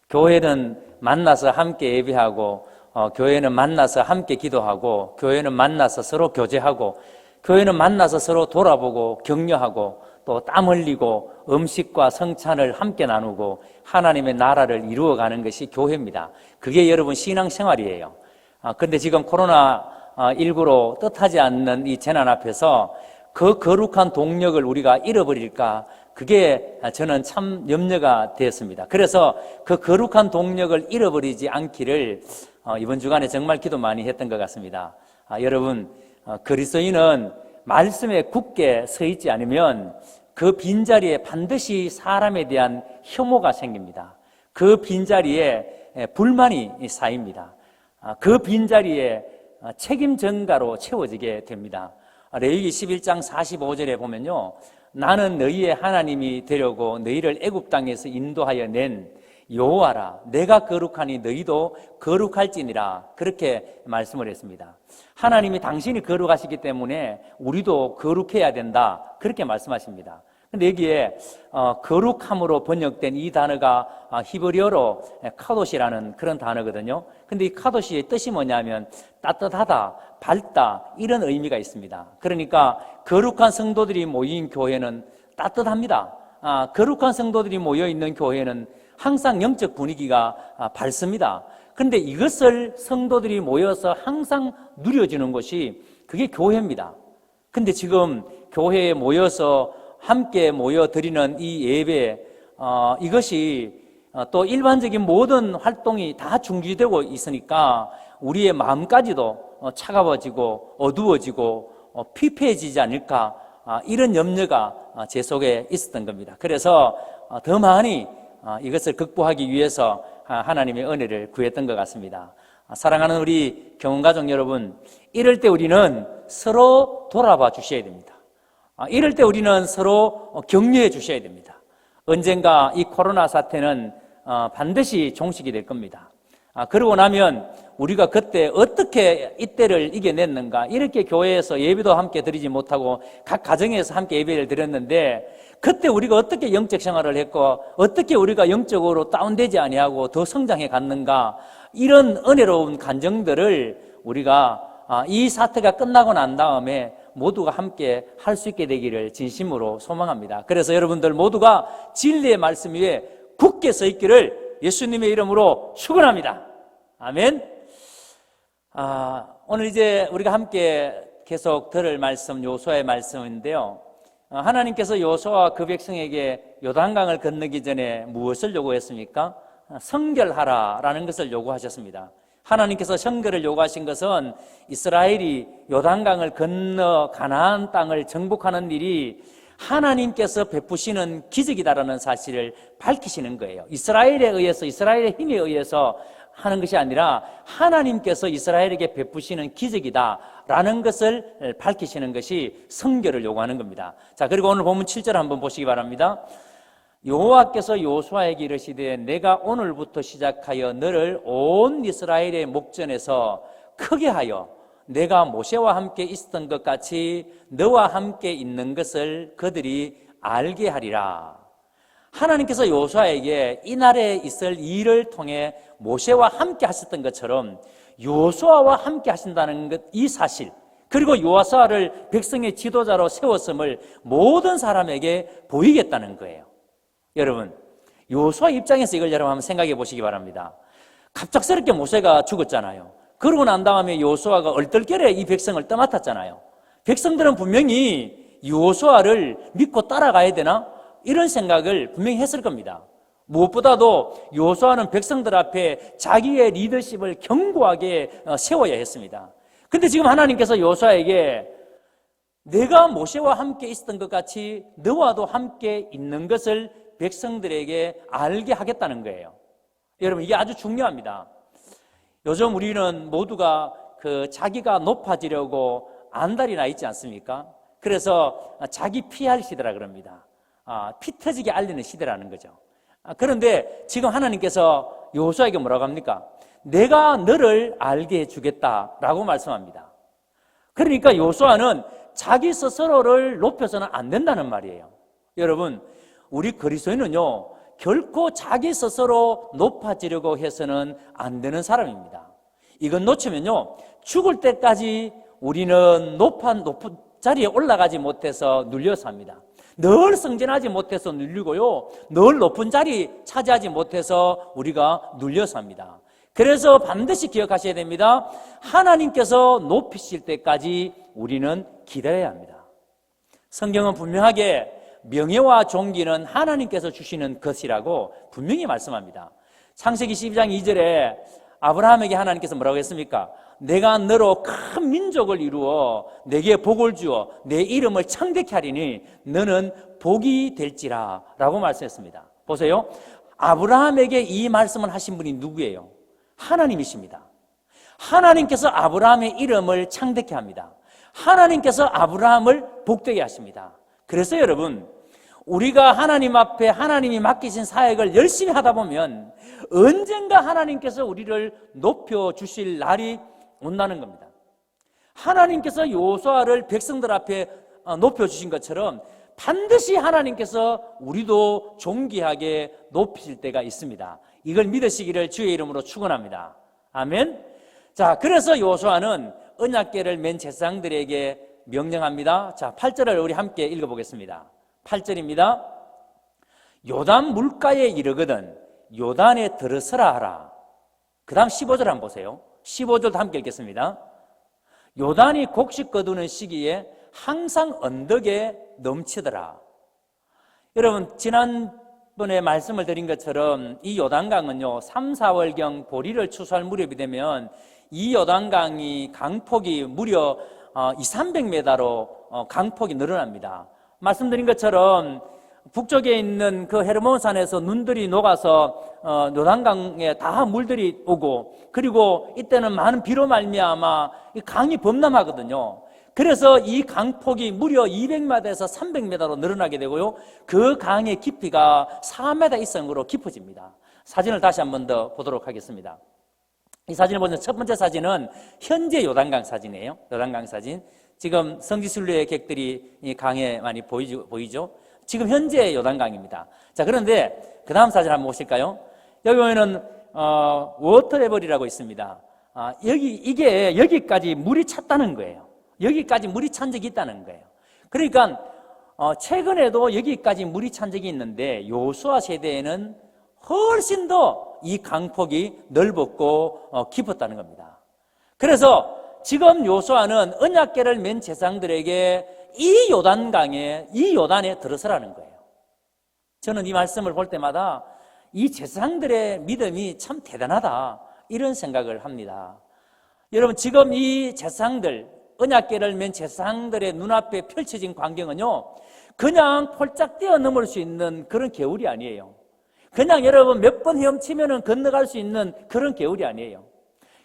교회는 만나서 함께 예배하고, 교회는 만나서 함께 기도하고, 교회는 만나서 서로 교제하고, 교회는 만나서 서로 돌아보고 격려하고 또 땀 흘리고 음식과 성찬을 함께 나누고 하나님의 나라를 이루어가는 것이 교회입니다. 그게 여러분 신앙생활이에요. 그런데 지금 코로나19로 뜻하지 않는 이 재난 앞에서 그 거룩한 동력을 우리가 잃어버릴까, 그게 저는 참 염려가 되었습니다. 그래서 그 거룩한 동력을 잃어버리지 않기를 이번 주간에 정말 기도 많이 했던 것 같습니다. 여러분, 그리스도인은 말씀에 굳게 서 있지 않으면 그 빈자리에 반드시 사람에 대한 혐오가 생깁니다. 그 빈자리에 불만이 쌓입니다. 그 빈자리에 책임 전가로 채워지게 됩니다. 레위기 11장 45절에 보면요, 나는 너희의 하나님이 되려고 너희를 애굽 땅에서 인도하여 낸 여호와라. 내가 거룩하니 너희도 거룩할지니라. 그렇게 말씀을 했습니다. 하나님이 당신이 거룩하시기 때문에 우리도 거룩해야 된다. 그렇게 말씀하십니다. 근데 여기에 거룩함으로 번역된 이 단어가 히브리어로 카도시라는 그런 단어거든요. 근데 이 카도시의 뜻이 뭐냐면 따뜻하다, 밝다, 이런 의미가 있습니다. 그러니까 거룩한 성도들이 모인 교회는 따뜻합니다. 거룩한 성도들이 모여 있는 교회는 항상 영적 분위기가 밝습니다. 그런데 이것을 성도들이 모여서 항상 누려주는 것이 그게 교회입니다. 근데 지금 교회에 모여서 함께 모여드리는 이 예배, 이것이 또 일반적인 모든 활동이 다 중지되고 있으니까 우리의 마음까지도 차가워지고 어두워지고 피폐해지지 않을까, 이런 염려가 제 속에 있었던 겁니다. 그래서 더 많이 이것을 극복하기 위해서 하나님의 은혜를 구했던 것 같습니다. 사랑하는 우리 경원가족 여러분, 이럴 때 우리는 서로 돌아봐 주셔야 됩니다. 이럴 때 우리는 서로 격려해 주셔야 됩니다. 언젠가 이 코로나 사태는 반드시 종식이 될 겁니다. 그러고 나면 우리가 그때 어떻게 이때를 이겨냈는가, 이렇게 교회에서 예배도 함께 드리지 못하고 각 가정에서 함께 예배를 드렸는데 그때 우리가 어떻게 영적 생활을 했고 어떻게 우리가 영적으로 다운되지 아니하고 더 성장해 갔는가, 이런 은혜로운 간증들을 우리가 이 사태가 끝나고 난 다음에 모두가 함께 할 수 있게 되기를 진심으로 소망합니다. 그래서 여러분들 모두가 진리의 말씀 위에 굳게 서 있기를 예수님의 이름으로 축원합니다. 아멘. 오늘 이제 우리가 함께 계속 들을 말씀, 여호수아의 말씀인데요, 하나님께서 여호수아와 그 백성에게 요단강을 건너기 전에 무엇을 요구했습니까? 성결하라라는 것을 요구하셨습니다. 하나님께서 성결을 요구하신 것은 이스라엘이 요단강을 건너 가나안 땅을 정복하는 일이 하나님께서 베푸시는 기적이다라는 사실을 밝히시는 거예요. 이스라엘에 의해서, 이스라엘의 힘에 의해서 하는 것이 아니라 하나님께서 이스라엘에게 베푸시는 기적이다라는 것을 밝히시는 것이 성결을 요구하는 겁니다. 자, 그리고 오늘 본문 7절 한번 보시기 바랍니다. 여호와께서 여호수아에게 이르시되 내가 오늘부터 시작하여 너를 온 이스라엘의 목전에서 크게 하여 내가 모세와 함께 있었던 것 같이 너와 함께 있는 것을 그들이 알게 하리라. 하나님께서 여호수아에게 이날에 있을 일을 통해 모세와 함께 하셨던 것처럼 여호수아와 함께 하신다는 것, 이 사실, 그리고 여호수아를 백성의 지도자로 세웠음을 모든 사람에게 보이겠다는 거예요. 여러분, 여호수아 입장에서 이걸 여러분 한번 생각해 보시기 바랍니다. 갑작스럽게 모세가 죽었잖아요. 그러고 난 다음에 여호수아가 얼떨결에 이 백성을 떠맡았잖아요. 백성들은 분명히 여호수아를 믿고 따라가야 되나? 이런 생각을 분명히 했을 겁니다. 무엇보다도 여호수아는 백성들 앞에 자기의 리더십을 견고하게 세워야 했습니다. 근데 지금 하나님께서 여호수아에게 내가 모세와 함께 있었던 것 같이 너와도 함께 있는 것을 백성들에게 알게 하겠다는 거예요. 여러분, 이게 아주 중요합니다. 요즘 우리는 모두가 자기가 높아지려고 안달이 나 있지 않습니까? 그래서 자기 피할 시대라 그럽니다. 피 터지게 알리는 시대라는 거죠. 그런데 지금 하나님께서 여호수아에게 뭐라고 합니까? 내가 너를 알게 해주겠다라고 말씀합니다. 그러니까 여호수아는 자기 스스로를 높여서는 안 된다는 말이에요. 여러분, 우리 그리스도인은요, 결코 자기 스스로 높아지려고 해서는 안 되는 사람입니다. 이건 놓치면요, 죽을 때까지 우리는 높은 자리에 올라가지 못해서 눌려 삽니다. 늘 승진하지 못해서 눌리고요, 늘 높은 자리 차지하지 못해서 우리가 눌려 삽니다. 그래서 반드시 기억하셔야 됩니다. 하나님께서 높이실 때까지 우리는 기다려야 합니다. 성경은 분명하게 명예와 존귀는 하나님께서 주시는 것이라고 분명히 말씀합니다. 창세기 12장 2절에 아브라함에게 하나님께서 뭐라고 했습니까? 내가 너로 큰 민족을 이루어 내게 복을 주어 내 이름을 창대케 하리니 너는 복이 될지라 라고 말씀했습니다. 보세요. 아브라함에게 이 말씀을 하신 분이 누구예요? 하나님이십니다. 하나님께서 아브라함의 이름을 창대케 합니다. 하나님께서 아브라함을 복되게 하십니다. 그래서 여러분, 우리가 하나님 앞에 하나님이 맡기신 사역을 열심히 하다 보면 언젠가 하나님께서 우리를 높여주실 날이 온다는 겁니다. 하나님께서 여호수아를 백성들 앞에 높여주신 것처럼 반드시 하나님께서 우리도 존귀하게 높이실 때가 있습니다. 이걸 믿으시기를 주의 이름으로 축원합니다. 아멘. 자, 그래서 여호수아는 언약궤를 맨 제사장들에게 명령합니다. 자, 8절을 우리 함께 읽어보겠습니다. 8절입니다. 요단 물가에 이르거든 요단에 들어서라 하라. 그 다음 15절 한번 보세요. 15절도 함께 읽겠습니다. 요단이 곡식 거두는 시기에 항상 언덕에 넘치더라. 여러분, 지난번에 말씀을 드린 것처럼 이 요단강은요 3, 4월경 보리를 추수할 무렵이 되면 이 요단강이 강폭이 무려 200~300m로 강폭이 늘어납니다. 말씀드린 것처럼 북쪽에 있는 그 헤르몬 산에서 눈들이 녹아서 요단강에 다 물들이 오고, 그리고 이때는 많은 비로 말미암아 이 강이 범람하거든요. 그래서 이 강폭이 무려 200m에서 300m로 늘어나게 되고요, 그 강의 깊이가 4m 이상으로 깊어집니다. 사진을 다시 한 번 더 보도록 하겠습니다. 이 사진을 보면 첫 번째 사진은 현재 요단강 사진이에요. 요단강 사진. 지금 성지순례 객들이 이 강에 많이 보이죠? 지금 현재 요단강입니다. 자, 그런데 그 다음 사진 한번 보실까요? 여기 보면은 워터레벌이라고 있습니다. 이게 여기까지 물이 찼다는 거예요. 여기까지 물이 찬 적이 있다는 거예요. 그러니까 최근에도 여기까지 물이 찬 적이 있는데 여호수아 세대에는 훨씬 더 이 강폭이 넓었고 깊었다는 겁니다. 그래서 지금 여호수아는 언약궤를 맨 제사장들에게 이 요단강에, 이 요단에 들어서라는 거예요. 저는 이 말씀을 볼 때마다 이 제사장들의 믿음이 참 대단하다, 이런 생각을 합니다. 여러분, 지금 이 제사장들, 언약궤를 맨 제사장들의 눈앞에 펼쳐진 광경은요, 그냥 폴짝 뛰어넘을 수 있는 그런 개울이 아니에요. 그냥 여러분 몇 번 헤엄치면 건너갈 수 있는 그런 개울이 아니에요.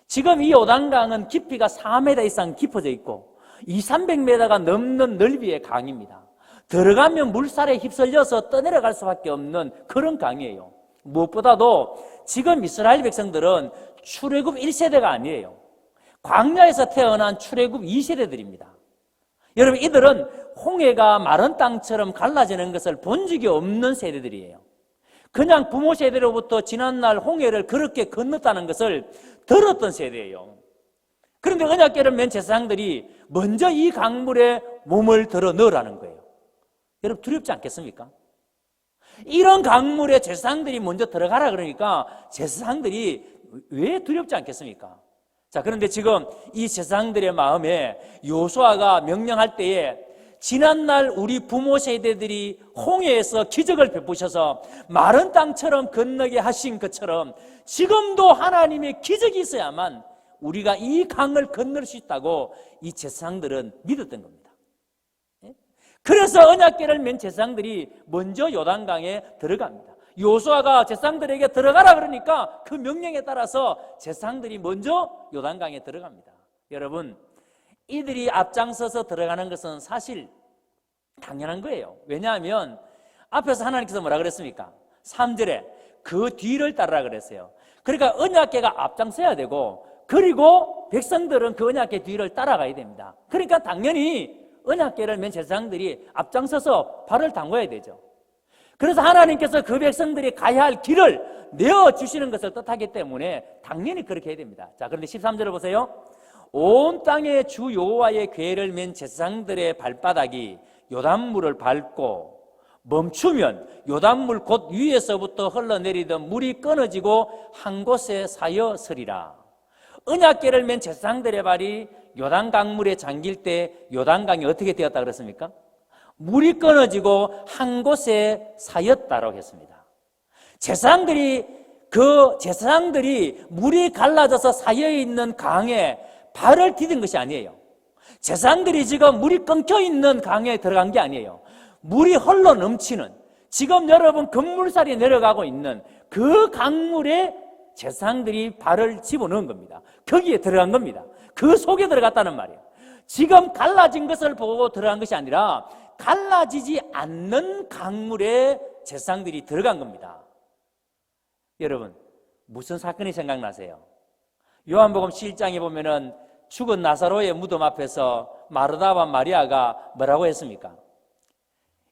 지금 이 요단강은 깊이가 4m 이상 깊어져 있고 200~300m가 넘는 넓이의 강입니다. 들어가면 물살에 휩쓸려서 떠내려갈 수밖에 없는 그런 강이에요. 무엇보다도 지금 이스라엘 백성들은 출애굽 1세대가 아니에요. 광야에서 태어난 출애굽 2세대들입니다. 여러분, 이들은 홍해가 마른 땅처럼 갈라지는 것을 본 적이 없는 세대들이에요. 그냥 부모 세대로부터 지난날 홍해를 그렇게 건넜다는 것을 들었던 세대예요. 그런데 언약궤를 맨 제사장들이 먼저 이 강물에 몸을 들어 넣으라는 거예요. 여러분, 두렵지 않겠습니까? 이런 강물에 제사장들이 먼저 들어가라 그러니까 제사장들이 왜 두렵지 않겠습니까? 자, 그런데 지금 이 제사장들의 마음에 여호수아가 명령할 때에 지난날 우리 부모 세대들이 홍해에서 기적을 베푸셔서 마른 땅처럼 건너게 하신 것처럼 지금도 하나님의 기적이 있어야만 우리가 이 강을 건널 수 있다고 이 제사장들은 믿었던 겁니다. 그래서 언약궤를 맨 제사장들이 먼저 요단강에 들어갑니다. 요수아가 제사장들에게 들어가라 그러니까 그 명령에 따라서 제사장들이 먼저 요단강에 들어갑니다. 여러분, 이들이 앞장서서 들어가는 것은 사실 당연한 거예요. 왜냐하면 앞에서 하나님께서 뭐라 그랬습니까? 3절에 그 뒤를 따르라 그랬어요. 그러니까 언약궤가 앞장서야 되고, 그리고 백성들은 그 언약궤 뒤를 따라가야 됩니다. 그러니까 당연히 언약궤를 맨 제사장들이 앞장서서 발을 담궈야 되죠. 그래서 하나님께서 그 백성들이 가야 할 길을 내어주시는 것을 뜻하기 때문에 당연히 그렇게 해야 됩니다. 자, 그런데 13절을 보세요. 온 땅의 주 여호와의 궤를 맨 제사장들의 발바닥이 요단물을 밟고 멈추면 요단물 곧 위에서부터 흘러내리던 물이 끊어지고 한 곳에 쌓여 서리라. 언약궤를 맨 제사장들의 발이 요단강물에 잠길 때 요단강이 어떻게 되었다 그랬습니까? 물이 끊어지고 한 곳에 쌓였다라고 했습니다. 제사장들이 물이 갈라져서 쌓여 있는 강에 발을 디딘 것이 아니에요. 제사장들이 지금 물이 끊겨 있는 강에 들어간 게 아니에요. 물이 흘러 넘치는, 지금 여러분 급물살이 내려가고 있는 그 강물에 제사장들이 발을 집어넣은 겁니다. 거기에 들어간 겁니다. 그 속에 들어갔다는 말이에요. 지금 갈라진 것을 보고 들어간 것이 아니라 갈라지지 않는 강물에 제사장들이 들어간 겁니다. 여러분, 무슨 사건이 생각나세요? 요한복음 7장에 보면은 죽은 나사로의 무덤 앞에서 마르다와 마리아가 뭐라고 했습니까?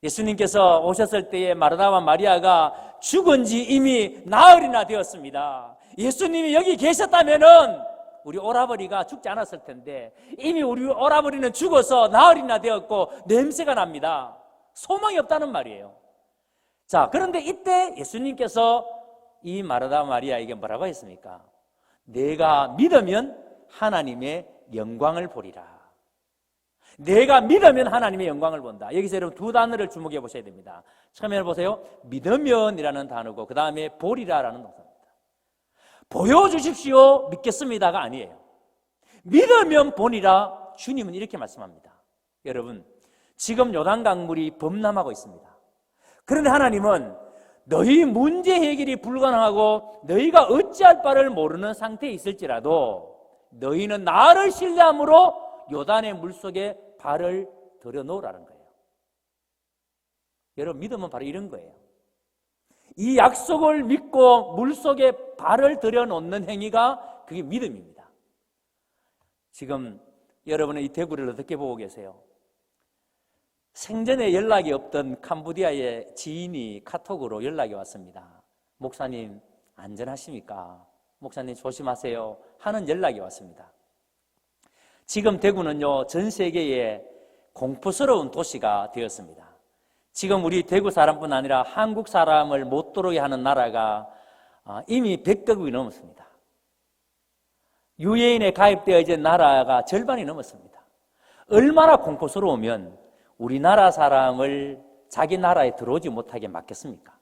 예수님께서 오셨을 때에 마르다와 마리아가 죽은 지 이미 나흘이나 되었습니다. 예수님이 여기 계셨다면은 우리 오라버니가 죽지 않았을 텐데 이미 우리 오라버니는 죽어서 나흘이나 되었고 냄새가 납니다. 소망이 없다는 말이에요. 자, 그런데 이때 예수님께서 이 마르다 마리아에게 뭐라고 했습니까? 내가 믿으면 하나님의 영광을 보리라. 내가 믿으면 하나님의 영광을 본다. 여기서 여러분 두 단어를 주목해 보셔야 됩니다. 처음에 보세요. 믿으면이라는 단어고 그 다음에 보리라라는 동사입니다. 보여주십시오, 믿겠습니다가 아니에요. 믿으면 보리라. 주님은 이렇게 말씀합니다. 여러분, 지금 요단강물이 범람하고 있습니다. 그런데 하나님은 너희 문제 해결이 불가능하고 너희가 어찌할 바를 모르는 상태에 있을지라도 너희는 나를 신뢰함으로 요단의 물속에 발을 들여놓으라는 거예요. 여러분, 믿음은 바로 이런 거예요. 이 약속을 믿고 물속에 발을 들여놓는 행위가 그게 믿음입니다. 지금 여러분은 이 대구를 어떻게 보고 계세요? 생전에 연락이 없던 캄보디아의 지인이 카톡으로 연락이 왔습니다. 목사님 안전하십니까? 목사님 조심하세요 하는 연락이 왔습니다. 지금 대구는요, 전 세계에 공포스러운 도시가 되었습니다. 지금 우리 대구 사람뿐 아니라 한국 사람을 못 들어오게 하는 나라가 이미 100개국이 넘었습니다. 유엔에 가입되어 있는 나라가 절반이 넘었습니다. 얼마나 공포스러우면 우리나라 사람을 자기 나라에 들어오지 못하게 막겠습니까?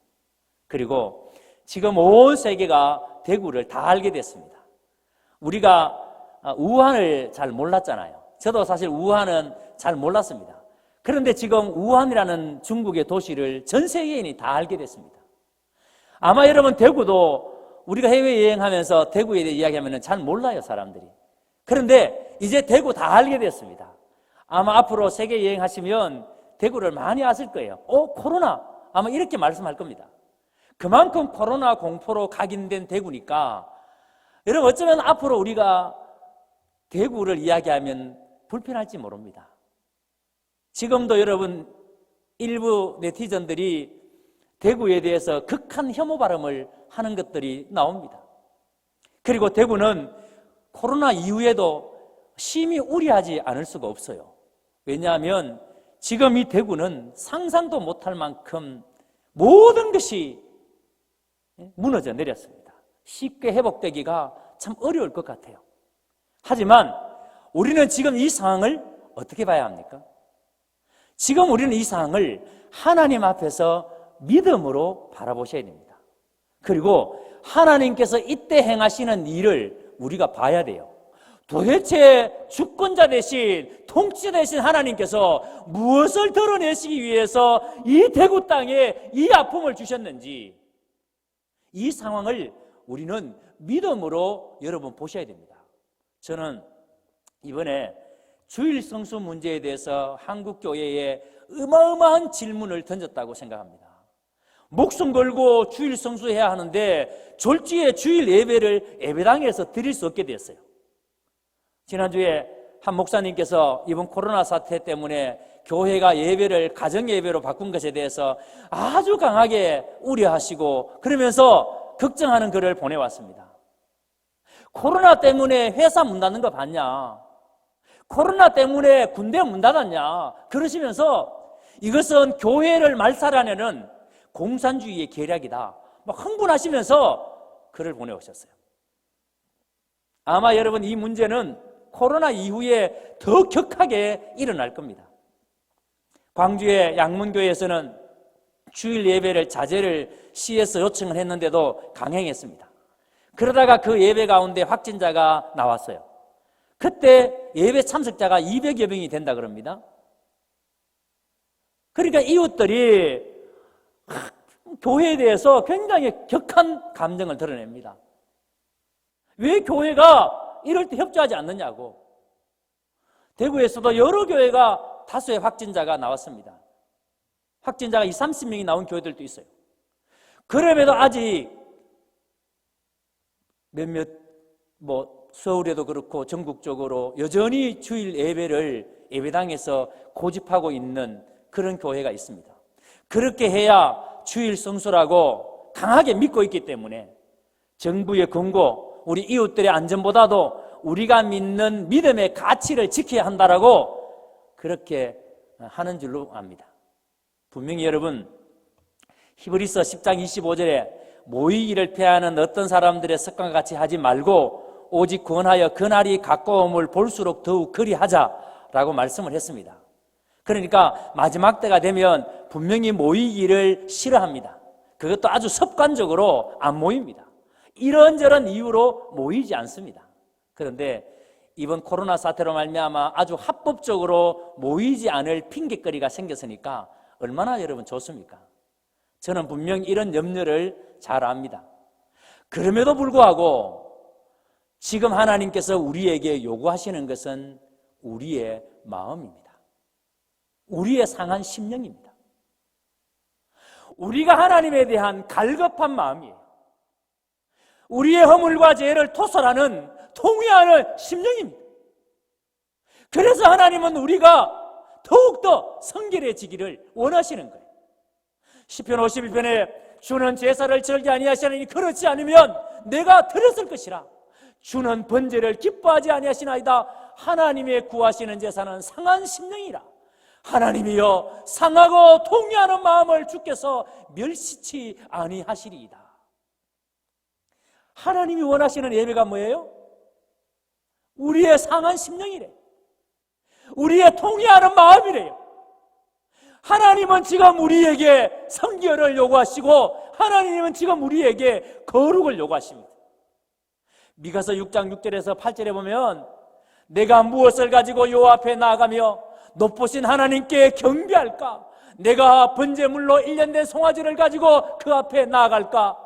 그리고 지금 온 세계가 대구를 다 알게 됐습니다. 우리가 우한을 잘 몰랐잖아요. 저도 사실 우한은 잘 몰랐습니다. 그런데 지금 우한이라는 중국의 도시를 전 세계인이 다 알게 됐습니다. 아마 여러분 대구도 우리가 해외여행하면서 대구에 대해 이야기하면 잘 몰라요, 사람들이. 그런데 이제 대구 다 알게 됐습니다. 아마 앞으로 세계 여행하시면 대구를 많이 아실 거예요. 코로나 아마 이렇게 말씀할 겁니다. 그만큼 코로나 공포로 각인된 대구니까 여러분 어쩌면 앞으로 우리가 대구를 이야기하면 불편할지 모릅니다. 지금도 여러분 일부 네티즌들이 대구에 대해서 극한 혐오 발언을 하는 것들이 나옵니다. 그리고 대구는 코로나 이후에도 심히 우려하지 않을 수가 없어요. 왜냐하면 지금 이 대구는 상상도 못할 만큼 모든 것이 무너져 내렸습니다. 쉽게 회복되기가 참 어려울 것 같아요. 하지만 우리는 지금 이 상황을 어떻게 봐야 합니까? 지금 우리는 이 상황을 하나님 앞에서 믿음으로 바라보셔야 됩니다. 그리고 하나님께서 이때 행하시는 일을 우리가 봐야 돼요. 도대체 주권자 대신 통치자 대신 하나님께서 무엇을 드러내시기 위해서 이 대구 땅에 이 아픔을 주셨는지 이 상황을 우리는 믿음으로 여러분 보셔야 됩니다. 저는 이번에 주일 성수 문제에 대해서 한국 교회에 어마어마한 질문을 던졌다고 생각합니다. 목숨 걸고 주일 성수해야 하는데 졸지에 주일 예배를 예배당에서 드릴 수 없게 됐어요. 지난주에 한 목사님께서 이번 코로나 사태 때문에 교회가 예배를 가정 예배로 바꾼 것에 대해서 아주 강하게 우려하시고 그러면서 걱정하는 글을 보내왔습니다. 코로나 때문에 회사 문 닫는 거 봤냐? 코로나 때문에 군대 문 닫았냐? 그러시면서 이것은 교회를 말살하려는 공산주의의 계략이다. 막 흥분하시면서 글을 보내오셨어요. 아마 여러분 이 문제는 코로나 이후에 더 격하게 일어날 겁니다. 광주의 양문교회에서는 주일 예배를 자제를 시에서 요청을 했는데도 강행했습니다. 그러다가 그 예배 가운데 확진자가 나왔어요. 그때 예배 참석자가 200여 명이 된다 그럽니다. 그러니까 이웃들이 교회에 대해서 굉장히 격한 감정을 드러냅니다. 왜 교회가 이럴 때 협조하지 않느냐고. 대구에서도 여러 교회가 다수의 확진자가 나왔습니다. 확진자가 20, 30명이 나온 교회들도 있어요. 그럼에도 아직 몇몇 서울에도 그렇고 전국적으로 여전히 주일 예배를 예배당에서 고집하고 있는 그런 교회가 있습니다. 그렇게 해야 주일 성수라고 강하게 믿고 있기 때문에 정부의 권고, 우리 이웃들의 안전보다도 우리가 믿는 믿음의 가치를 지켜야 한다라고 그렇게 하는 줄로 압니다. 분명히 여러분 히브리서 10장 25절에 모이기를 피하는 어떤 사람들의 습관과 같이 하지 말고 오직 권하여 그날이 가까움을 볼수록 더욱 그리하자라고 말씀을 했습니다. 그러니까 마지막 때가 되면 분명히 모이기를 싫어합니다. 그것도 아주 습관적으로 안 모입니다. 이런저런 이유로 모이지 않습니다. 그런데 이번 코로나 사태로 말미암아 아주 합법적으로 모이지 않을 핑계거리가 생겼으니까 얼마나 여러분 좋습니까? 저는 분명히 이런 염려를 잘 압니다. 그럼에도 불구하고 지금 하나님께서 우리에게 요구하시는 것은 우리의 마음입니다. 우리의 상한 심령입니다. 우리가 하나님에 대한 갈급한 마음이에요. 우리의 허물과 죄를 토설하는 통회하는 심령입니다. 그래서 하나님은 우리가 더욱더 성결해지기를 원하시는 거예요. 시편 51편에 주는 제사를 절개 아니하시나니 그렇지 않으면 내가 들었을 것이라. 주는 번제를 기뻐하지 아니하시나이다. 하나님의 구하시는 제사는 상한 심령이라. 하나님이여 상하고 통회하는 마음을 주께서 멸시치 아니하시리이다. 하나님이 원하시는 예배가 뭐예요? 우리의 상한 심령이래. 우리의 통회하는 마음이래요. 하나님은 지금 우리에게 성결을 요구하시고 하나님은 지금 우리에게 거룩을 요구하십니다. 미가서 6장 6절에서 8절에 보면 내가 무엇을 가지고 요 앞에 나아가며 높으신 하나님께 경배할까? 내가 번제물로 1년 된 송아지를 가지고 그 앞에 나아갈까?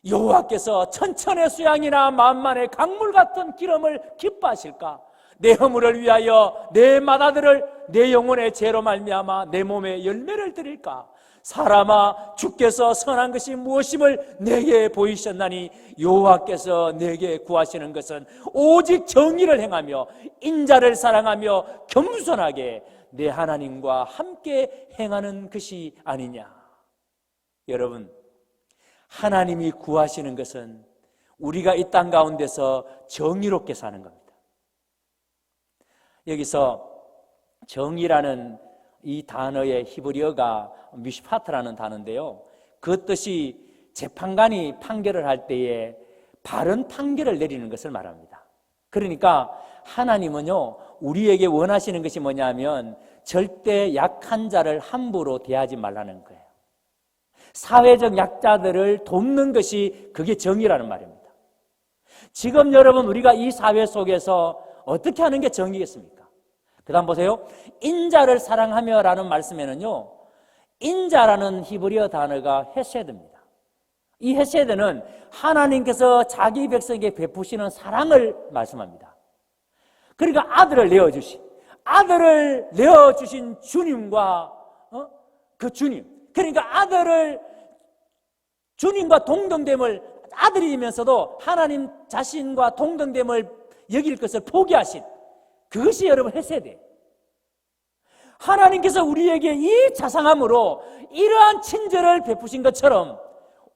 여호와께서 천천의 수양이나 만만의 강물 같은 기름을 기뻐하실까? 내 허물을 위하여 내 맏아들을 내 영혼의 죄로 말미암아 내 몸에 열매를 드릴까? 사람아 주께서 선한 것이 무엇임을 내게 보이셨나니 여호와께서 내게 구하시는 것은 오직 정의를 행하며 인자를 사랑하며 겸손하게 내 하나님과 함께 행하는 것이 아니냐. 여러분, 하나님이 구하시는 것은 우리가 이 땅 가운데서 정의롭게 사는 겁니다. 여기서 정의라는 이 단어의 히브리어가 미슈파트라는 단어인데요, 그 뜻이 재판관이 판결을 할 때에 바른 판결을 내리는 것을 말합니다. 그러니까 하나님은요, 우리에게 원하시는 것이 뭐냐면 절대 약한 자를 함부로 대하지 말라는 거예요. 사회적 약자들을 돕는 것이 그게 정의라는 말입니다. 지금 여러분 우리가 이 사회 속에서 어떻게 하는 게 정의겠습니까? 그 다음 보세요. 인자를 사랑하며 라는 말씀에는요, 인자라는 히브리어 단어가 헤세드입니다. 이 헤세드는 하나님께서 자기 백성에게 베푸시는 사랑을 말씀합니다. 그러니까 아들을 내어주신 주님과 그 주님, 그러니까 아들을 주님과 동등됨을, 아들이면서도 하나님 자신과 동등됨을 여길 것을 포기하신, 그것이 여러분 헤세드예요. 하나님께서 우리에게 이 자상함으로 이러한 친절을 베푸신 것처럼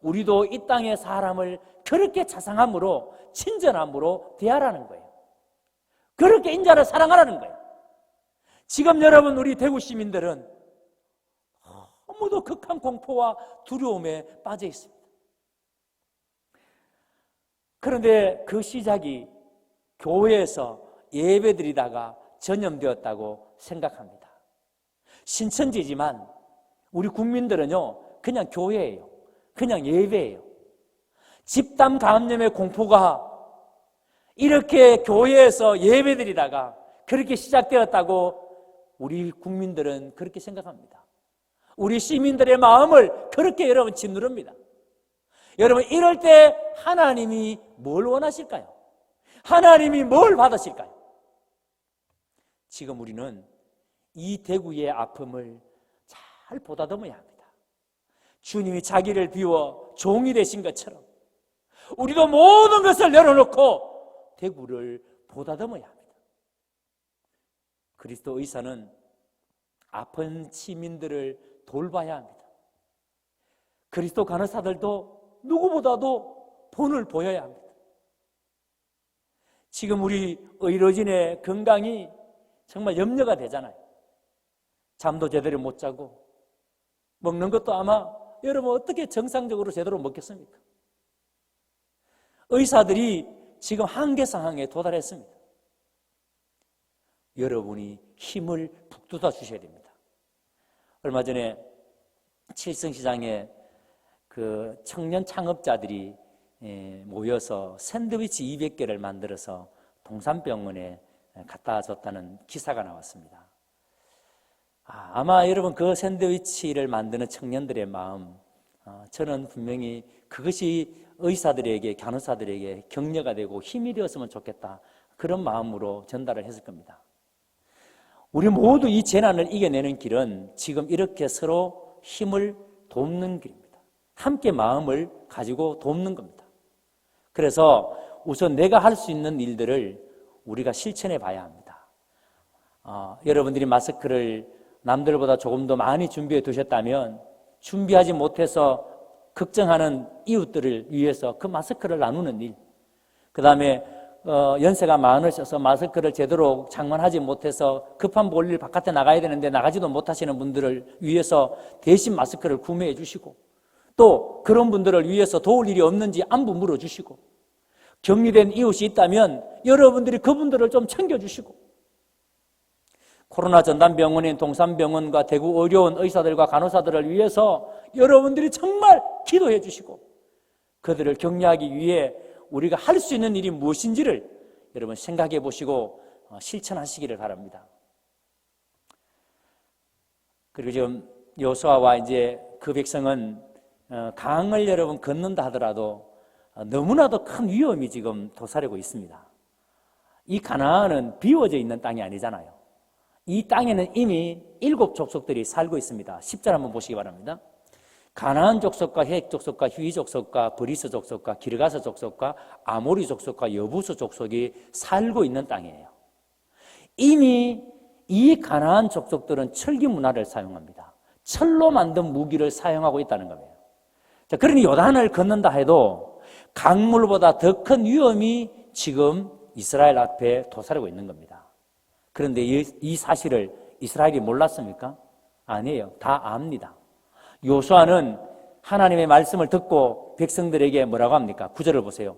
우리도 이 땅의 사람을 그렇게 자상함으로, 친절함으로 대하라는 거예요. 그렇게 인자를 사랑하라는 거예요. 지금 여러분 우리 대구 시민들은 너무도 극한 공포와 두려움에 빠져 있습니다. 그런데 그 시작이 교회에서 예배드리다가 전염되었다고 생각합니다. 신천지지만 우리 국민들은요, 그냥 교회예요. 그냥 예배예요. 집단 감염의 공포가 이렇게 교회에서 예배드리다가 그렇게 시작되었다고 우리 국민들은 그렇게 생각합니다. 우리 시민들의 마음을 그렇게 여러분 짓누릅니다. 여러분, 이럴 때 하나님이 뭘 원하실까요? 하나님이 뭘 받으실까요? 지금 우리는 이 대구의 아픔을 잘 보다듬어야 합니다. 주님이 자기를 비워 종이 되신 것처럼 우리도 모든 것을 내려놓고 대구를 보다듬어야 합니다. 그리스도 의사는 아픈 시민들을 돌봐야 합니다. 그리스도 간호사들도 누구보다도 본을 보여야 합니다. 지금 우리 의료진의 건강이 정말 염려가 되잖아요. 잠도 제대로 못 자고 먹는 것도 아마 여러분 어떻게 정상적으로 제대로 먹겠습니까? 의사들이 지금 한계 상황에 도달했습니다. 여러분이 힘을 북돋아 주셔야 됩니다. 얼마 전에 칠성시장에 그 청년 창업자들이 모여서 샌드위치 200개를 만들어서 동산병원에 갖다 줬다는 기사가 나왔습니다. 아마 여러분 그 샌드위치를 만드는 청년들의 마음, 저는 분명히 그것이 의사들에게, 간호사들에게 격려가 되고 힘이 되었으면 좋겠다, 그런 마음으로 전달을 했을 겁니다. 우리 모두 이 재난을 이겨내는 길은 지금 이렇게 서로 힘을 돕는 길입니다. 함께 마음을 가지고 돕는 겁니다. 그래서 우선 내가 할 수 있는 일들을 우리가 실천해 봐야 합니다. 여러분들이 마스크를 남들보다 조금 더 많이 준비해 두셨다면 준비하지 못해서 걱정하는 이웃들을 위해서 그 마스크를 나누는 일, 그 다음에 연세가 많으셔서 마스크를 제대로 장만하지 못해서 급한 볼일 바깥에 나가야 되는데 나가지도 못하시는 분들을 위해서 대신 마스크를 구매해 주시고, 또 그런 분들을 위해서 도울 일이 없는지 안부 물어주시고, 격리된 이웃이 있다면 여러분들이 그분들을 좀 챙겨주시고, 코로나 전담병원인 동산병원과 대구 의료원 의사들과 간호사들을 위해서 여러분들이 정말 기도해 주시고, 그들을 격려하기 위해 우리가 할 수 있는 일이 무엇인지를 여러분 생각해 보시고 실천하시기를 바랍니다. 그리고 지금 여호수아와 이제 그 백성은 강을 여러분 건넌다 하더라도 너무나도 큰 위험이 지금 도사리고 있습니다. 이 가나안은 비워져 있는 땅이 아니잖아요. 이 땅에는 이미 7 족속들이 살고 있습니다. 10절 한번 보시기 바랍니다. 가나안 족속과 헷 족속과 휘 족속과 브리스 족속과 기르가스 족속과 아모리 족속과 여부스 족속이 살고 있는 땅이에요. 이미 이 가나안 족속들은 철기 문화를 사용합니다. 철로 만든 무기를 사용하고 있다는 거예요. 자, 그러니 요단을 건넌다 해도 강물보다 더 큰 위험이 지금 이스라엘 앞에 도사리고 있는 겁니다. 그런데 이 사실을 이스라엘이 몰랐습니까? 아니에요. 다 압니다. 요수아는 하나님의 말씀을 듣고 백성들에게 뭐라고 합니까? 9절을 보세요.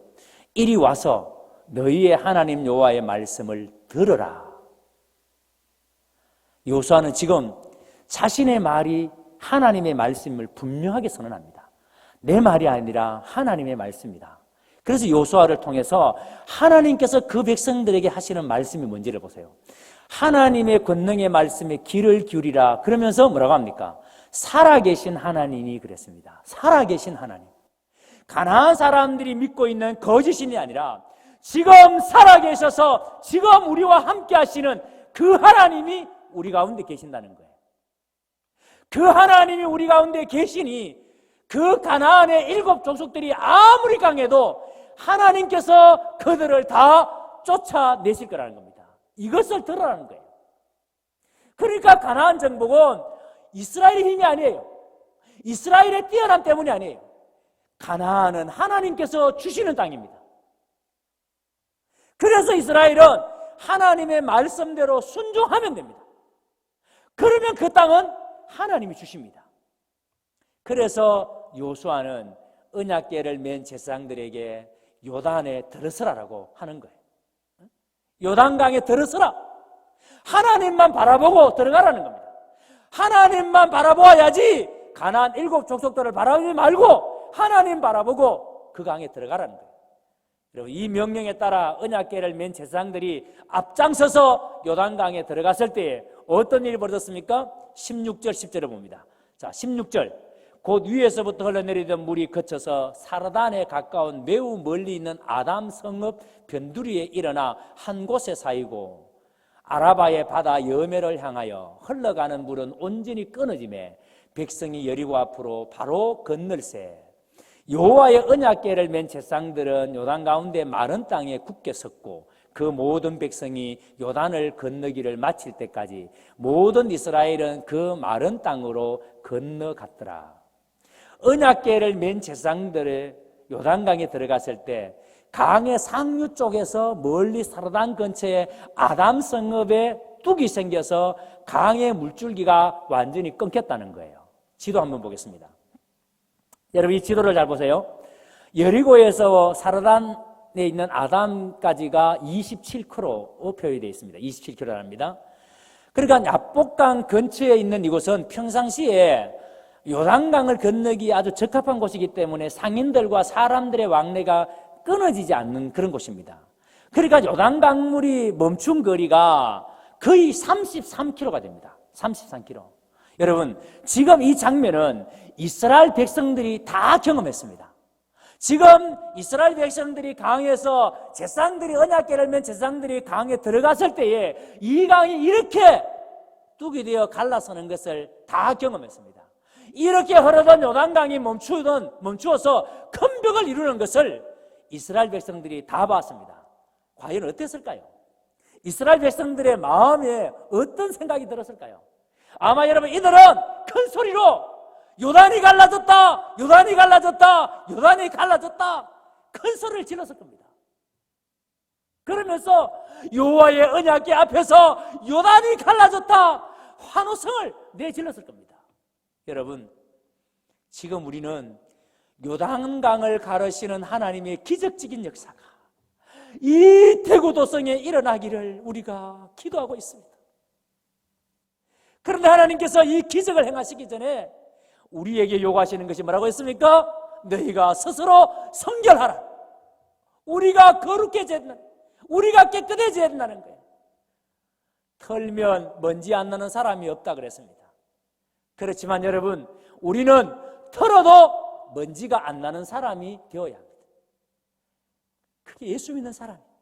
이리 와서 너희의 하나님 여호와의 말씀을 들으라. 요수아는 지금 자신의 말이 하나님의 말씀을 분명하게 선언합니다. 내 말이 아니라 하나님의 말씀이다. 그래서 요수아를 통해서 하나님께서 그 백성들에게 하시는 말씀이 뭔지를 보세요. 하나님의 권능의 말씀에 귀를 기울이라 그러면서 뭐라고 합니까? 살아계신 하나님이 그랬습니다. 살아계신 하나님. 가나안 사람들이 믿고 있는 거짓신이 아니라 지금 살아계셔서 지금 우리와 함께 하시는 그 하나님이 우리 가운데 계신다는 거예요. 그 하나님이 우리 가운데 계시니 그 가나안의 7 족속들이 아무리 강해도 하나님께서 그들을 다 쫓아내실 거라는 겁니다. 이것을 들으라는 거예요. 그러니까 가나안 정복은 이스라엘의 힘이 아니에요. 이스라엘의 뛰어남 때문이 아니에요. 가나안은 하나님께서 주시는 땅입니다. 그래서 이스라엘은 하나님의 말씀대로 순종하면 됩니다. 그러면 그 땅은 하나님이 주십니다. 그래서 요수아는 언약궤를 맨 제사장들에게 요단에 들어서라라고 하는 거예요. 요단강에 들어서라. 하나님만 바라보고 들어가라는 겁니다. 하나님만 바라보아야지 가나안 7 족속들을 바라보지 말고 하나님 바라보고 그 강에 들어가라는 거예요. 여러분, 이 명령에 따라 언약궤를 맨 제사장들이 앞장서서 요단강에 들어갔을 때에 어떤 일이 벌어졌습니까? 16절 10절을 봅니다. 자, 16절. 곧 위에서부터 흘러내리던 물이 그쳐서 사르단에 가까운 매우 멀리 있는 아담 성읍 변두리에 일어나 한 곳에 쌓이고 아라바의 바다 여매를 향하여 흘러가는 물은 온전히 끊어지매 백성이 여리고 앞으로 바로 건널세. 여호와의 언약궤를 맨 제사장들은 요단 가운데 마른 땅에 굳게 섰고 그 모든 백성이 요단을 건너기를 마칠 때까지 모든 이스라엘은 그 마른 땅으로 건너갔더라. 언약궤를 맨 제사장들의 요단강에 들어갔을 때 강의 상류 쪽에서 멀리 사르단 근처에 아담 성읍에 뚝이 생겨서 강의 물줄기가 완전히 끊겼다는 거예요. 지도 한번 보겠습니다. 여러분, 이 지도를 잘 보세요. 여리고에서 사르단에 있는 아담까지가 27km 표현이 되어 있습니다. 27km랍니다. 그러니까 야복강 근처에 있는 이곳은 평상시에 요단강을 건너기 아주 적합한 곳이기 때문에 상인들과 사람들의 왕래가 끊어지지 않는 그런 곳입니다. 그러니까 요단강물이 멈춘 거리가 거의 33km가 됩니다. 33km. 여러분, 지금 이 장면은 이스라엘 백성들이 다 경험했습니다. 지금 이스라엘 백성들이 강에서 제사장들이 언약궤를 맨 제사장들이 강에 들어갔을 때에 이 강이 이렇게 뚝이 되어 갈라서는 것을 다 경험했습니다. 이렇게 흐르던 요단강이 멈추어서 큰 벽을 이루는 것을 이스라엘 백성들이 다 봤습니다. 과연 어땠을까요? 이스라엘 백성들의 마음에 어떤 생각이 들었을까요? 아마 여러분, 이들은 큰 소리로 요단이 갈라졌다, 요단이 갈라졌다, 요단이 갈라졌다 큰 소리를 질렀을 겁니다. 그러면서 여호와의 언약궤 앞에서 요단이 갈라졌다 환호성을 내질렀을 겁니다. 여러분, 지금 우리는 요단강을 가르시는 하나님의 기적적인 역사가 이 대구도성에 일어나기를 우리가 기도하고 있습니다. 그런데 하나님께서 이 기적을 행하시기 전에 우리에게 요구하시는 것이 뭐라고 했습니까? 너희가 스스로 성결하라. 우리가 거룩해져야 된다. 우리가 깨끗해져야 된다는 거예요. 털면 먼지 안 나는 사람이 없다 그랬습니다. 그렇지만 여러분, 우리는 털어도 먼지가 안 나는 사람이 되어야 합니다. 그게 예수 믿는 사람이에요.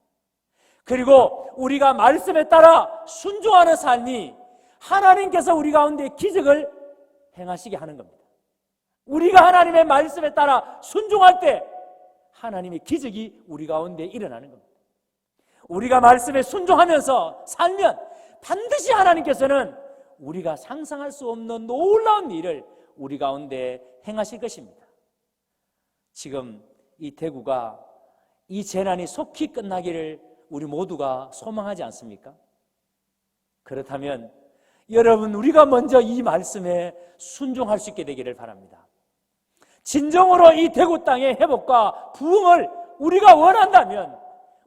그리고 우리가 말씀에 따라 순종하는 삶이 하나님께서 우리 가운데 기적을 행하시게 하는 겁니다. 우리가 하나님의 말씀에 따라 순종할 때 하나님의 기적이 우리 가운데 일어나는 겁니다. 우리가 말씀에 순종하면서 살면 반드시 하나님께서는 우리가 상상할 수 없는 놀라운 일을 우리 가운데 행하실 것입니다. 지금 이 대구가 이 재난이 속히 끝나기를 우리 모두가 소망하지 않습니까? 그렇다면 여러분, 우리가 먼저 이 말씀에 순종할 수 있게 되기를 바랍니다. 진정으로 이 대구 땅의 회복과 부흥을 우리가 원한다면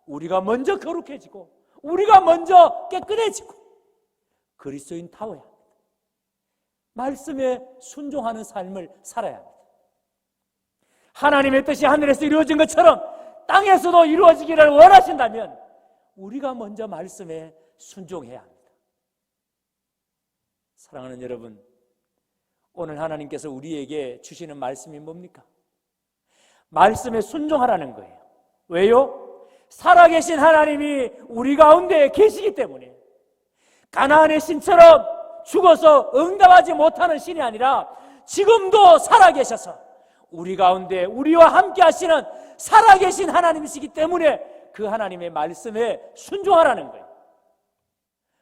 우리가 먼저 거룩해지고 우리가 먼저 깨끗해지고 그리스도인 타워야 합니다. 말씀에 순종하는 삶을 살아야 합니다. 하나님의 뜻이 하늘에서 이루어진 것처럼 땅에서도 이루어지기를 원하신다면 우리가 먼저 말씀에 순종해야 합니다. 사랑하는 여러분, 오늘 하나님께서 우리에게 주시는 말씀이 뭡니까? 말씀에 순종하라는 거예요. 왜요? 살아계신 하나님이 우리 가운데 계시기 때문에 가나안의 신처럼 죽어서 응답하지 못하는 신이 아니라 지금도 살아계셔서 우리 가운데 우리와 함께 하시는 살아계신 하나님이시기 때문에 그 하나님의 말씀에 순종하라는 거예요.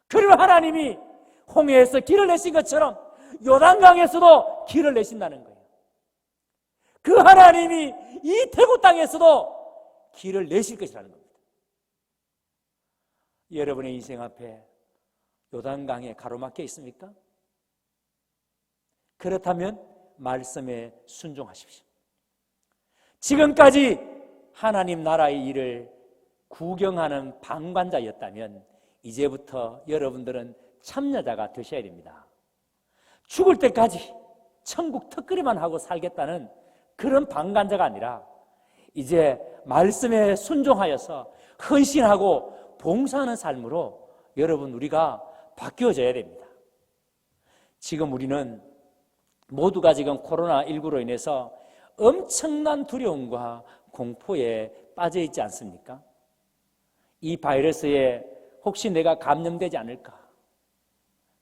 그리고 하나님이 홍해에서 길을 내신 것처럼 요단강에서도 길을 내신다는 거예요. 그 하나님이 이 태국 땅에서도 길을 내실 것이라는 겁니다. 여러분의 인생 앞에 요단강에 가로막혀 있습니까? 그렇다면 말씀에 순종하십시오. 지금까지 하나님 나라의 일을 구경하는 방관자였다면 이제부터 여러분들은 참여자가 되셔야 됩니다. 죽을 때까지 천국 턱걸이만 하고 살겠다는 그런 방관자가 아니라 이제 말씀에 순종하여서 헌신하고 봉사하는 삶으로 여러분 우리가 바뀌어져야 됩니다. 지금 우리는 모두가 지금 코로나19로 인해서 엄청난 두려움과 공포에 빠져 있지 않습니까? 이 바이러스에 혹시 내가 감염되지 않을까?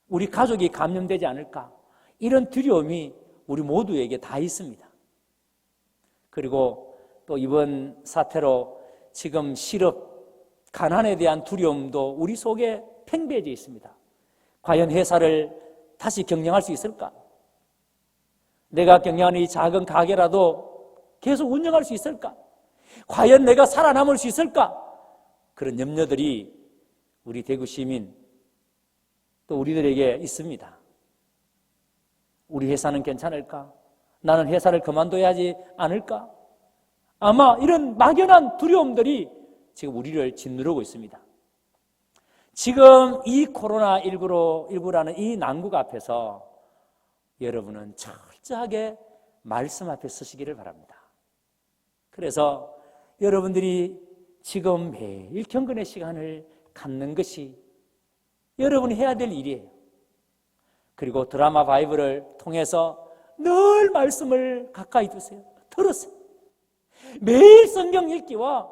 우리 가족이 감염되지 않을까? 이런 두려움이 우리 모두에게 다 있습니다. 그리고 또 이번 사태로 지금 실업, 가난에 대한 두려움도 우리 속에 팽배해져 있습니다. 과연 회사를 다시 경영할 수 있을까? 내가 경영하는 이 작은 가게라도 계속 운영할 수 있을까? 과연 내가 살아남을 수 있을까? 그런 염려들이 우리 대구 시민 또 우리들에게 있습니다. 우리 회사는 괜찮을까? 나는 회사를 그만둬야 하지 않을까? 아마 이런 막연한 두려움들이 지금 우리를 짓누르고 있습니다. 지금 이 코로나19라는 이 난국 앞에서 여러분은 철저하게 말씀 앞에 서시기를 바랍니다. 그래서 여러분들이 지금 매일 경건의 시간을 갖는 것이 여러분이 해야 될 일이에요. 그리고 드라마 바이블을 통해서 늘 말씀을 가까이 두세요. 들으세요. 매일 성경 읽기와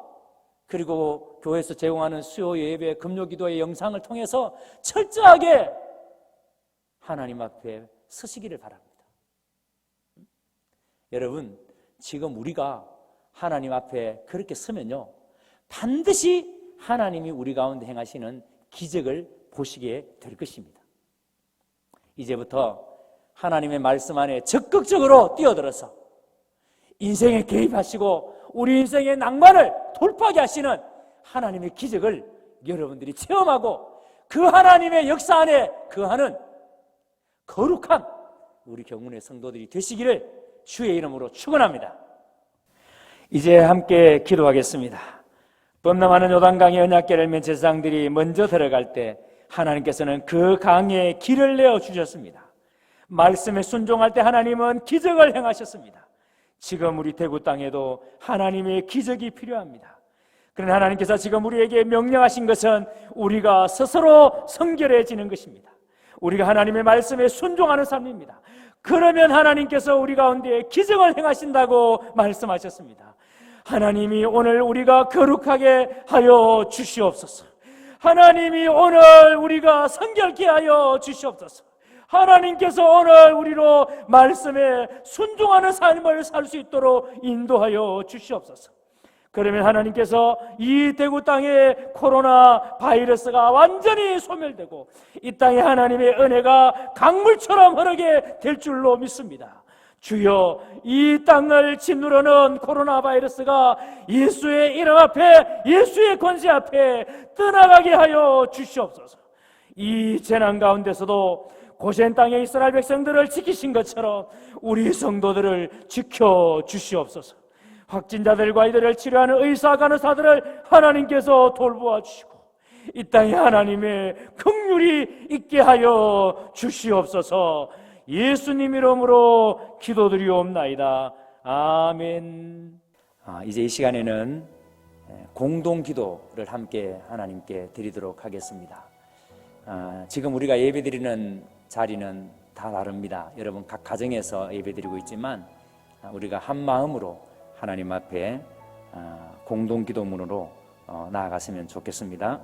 그리고 교회에서 제공하는 수요 예배, 금요 기도의 영상을 통해서 철저하게 하나님 앞에 서시기를 바랍니다. 여러분, 지금 우리가 하나님 앞에 그렇게 서면요, 반드시 하나님이 우리 가운데 행하시는 기적을 보시게 될 것입니다. 이제부터 하나님의 말씀 안에 적극적으로 뛰어들어서 인생에 개입하시고 우리 인생의 낭만을 돌파하게 하시는 하나님의 기적을 여러분들이 체험하고 그 하나님의 역사 안에 거하는 거룩한 우리 경운의 성도들이 되시기를 주의 이름으로 축원합니다. 이제 함께 기도하겠습니다. 범람하는 요단강의 언약궤를 맨 제사장들이 먼저 들어갈 때 하나님께서는 그 강에 길을 내어 주셨습니다. 말씀에 순종할 때 하나님은 기적을 행하셨습니다. 지금 우리 대구 땅에도 하나님의 기적이 필요합니다. 그러나 하나님께서 지금 우리에게 명령하신 것은 우리가 스스로 성결해지는 것입니다. 우리가 하나님의 말씀에 순종하는 삶입니다. 그러면 하나님께서 우리 가운데 기적을 행하신다고 말씀하셨습니다. 하나님이 오늘 우리가 거룩하게 하여 주시옵소서. 하나님이 오늘 우리가 성결케 하여 주시옵소서. 하나님께서 오늘 우리로 말씀에 순종하는 삶을 살 수 있도록 인도하여 주시옵소서. 그러면 하나님께서 이 대구 땅에 코로나 바이러스가 완전히 소멸되고 이 땅에 하나님의 은혜가 강물처럼 흐르게 될 줄로 믿습니다. 주여, 이 땅을 짓누르는 코로나 바이러스가 예수의 이름 앞에, 예수의 권세 앞에 떠나가게 하여 주시옵소서. 이 재난 가운데서도 고센 땅의 이스라엘 백성들을 지키신 것처럼 우리 성도들을 지켜 주시옵소서. 확진자들과 이들을 치료하는 의사, 간호사들을 하나님께서 돌보아 주시고 이 땅에 하나님의 긍휼이 있게 하여 주시옵소서. 예수님 이름으로 기도드리옵나이다. 아멘. 이제 이 시간에는 공동 기도를 함께 하나님께 드리도록 하겠습니다. 지금 우리가 예배드리는 자리는 다 다릅니다. 여러분 각 가정에서 예배드리고 있지만 우리가 한 마음으로 하나님 앞에 공동 기도문으로 나아갔으면 좋겠습니다.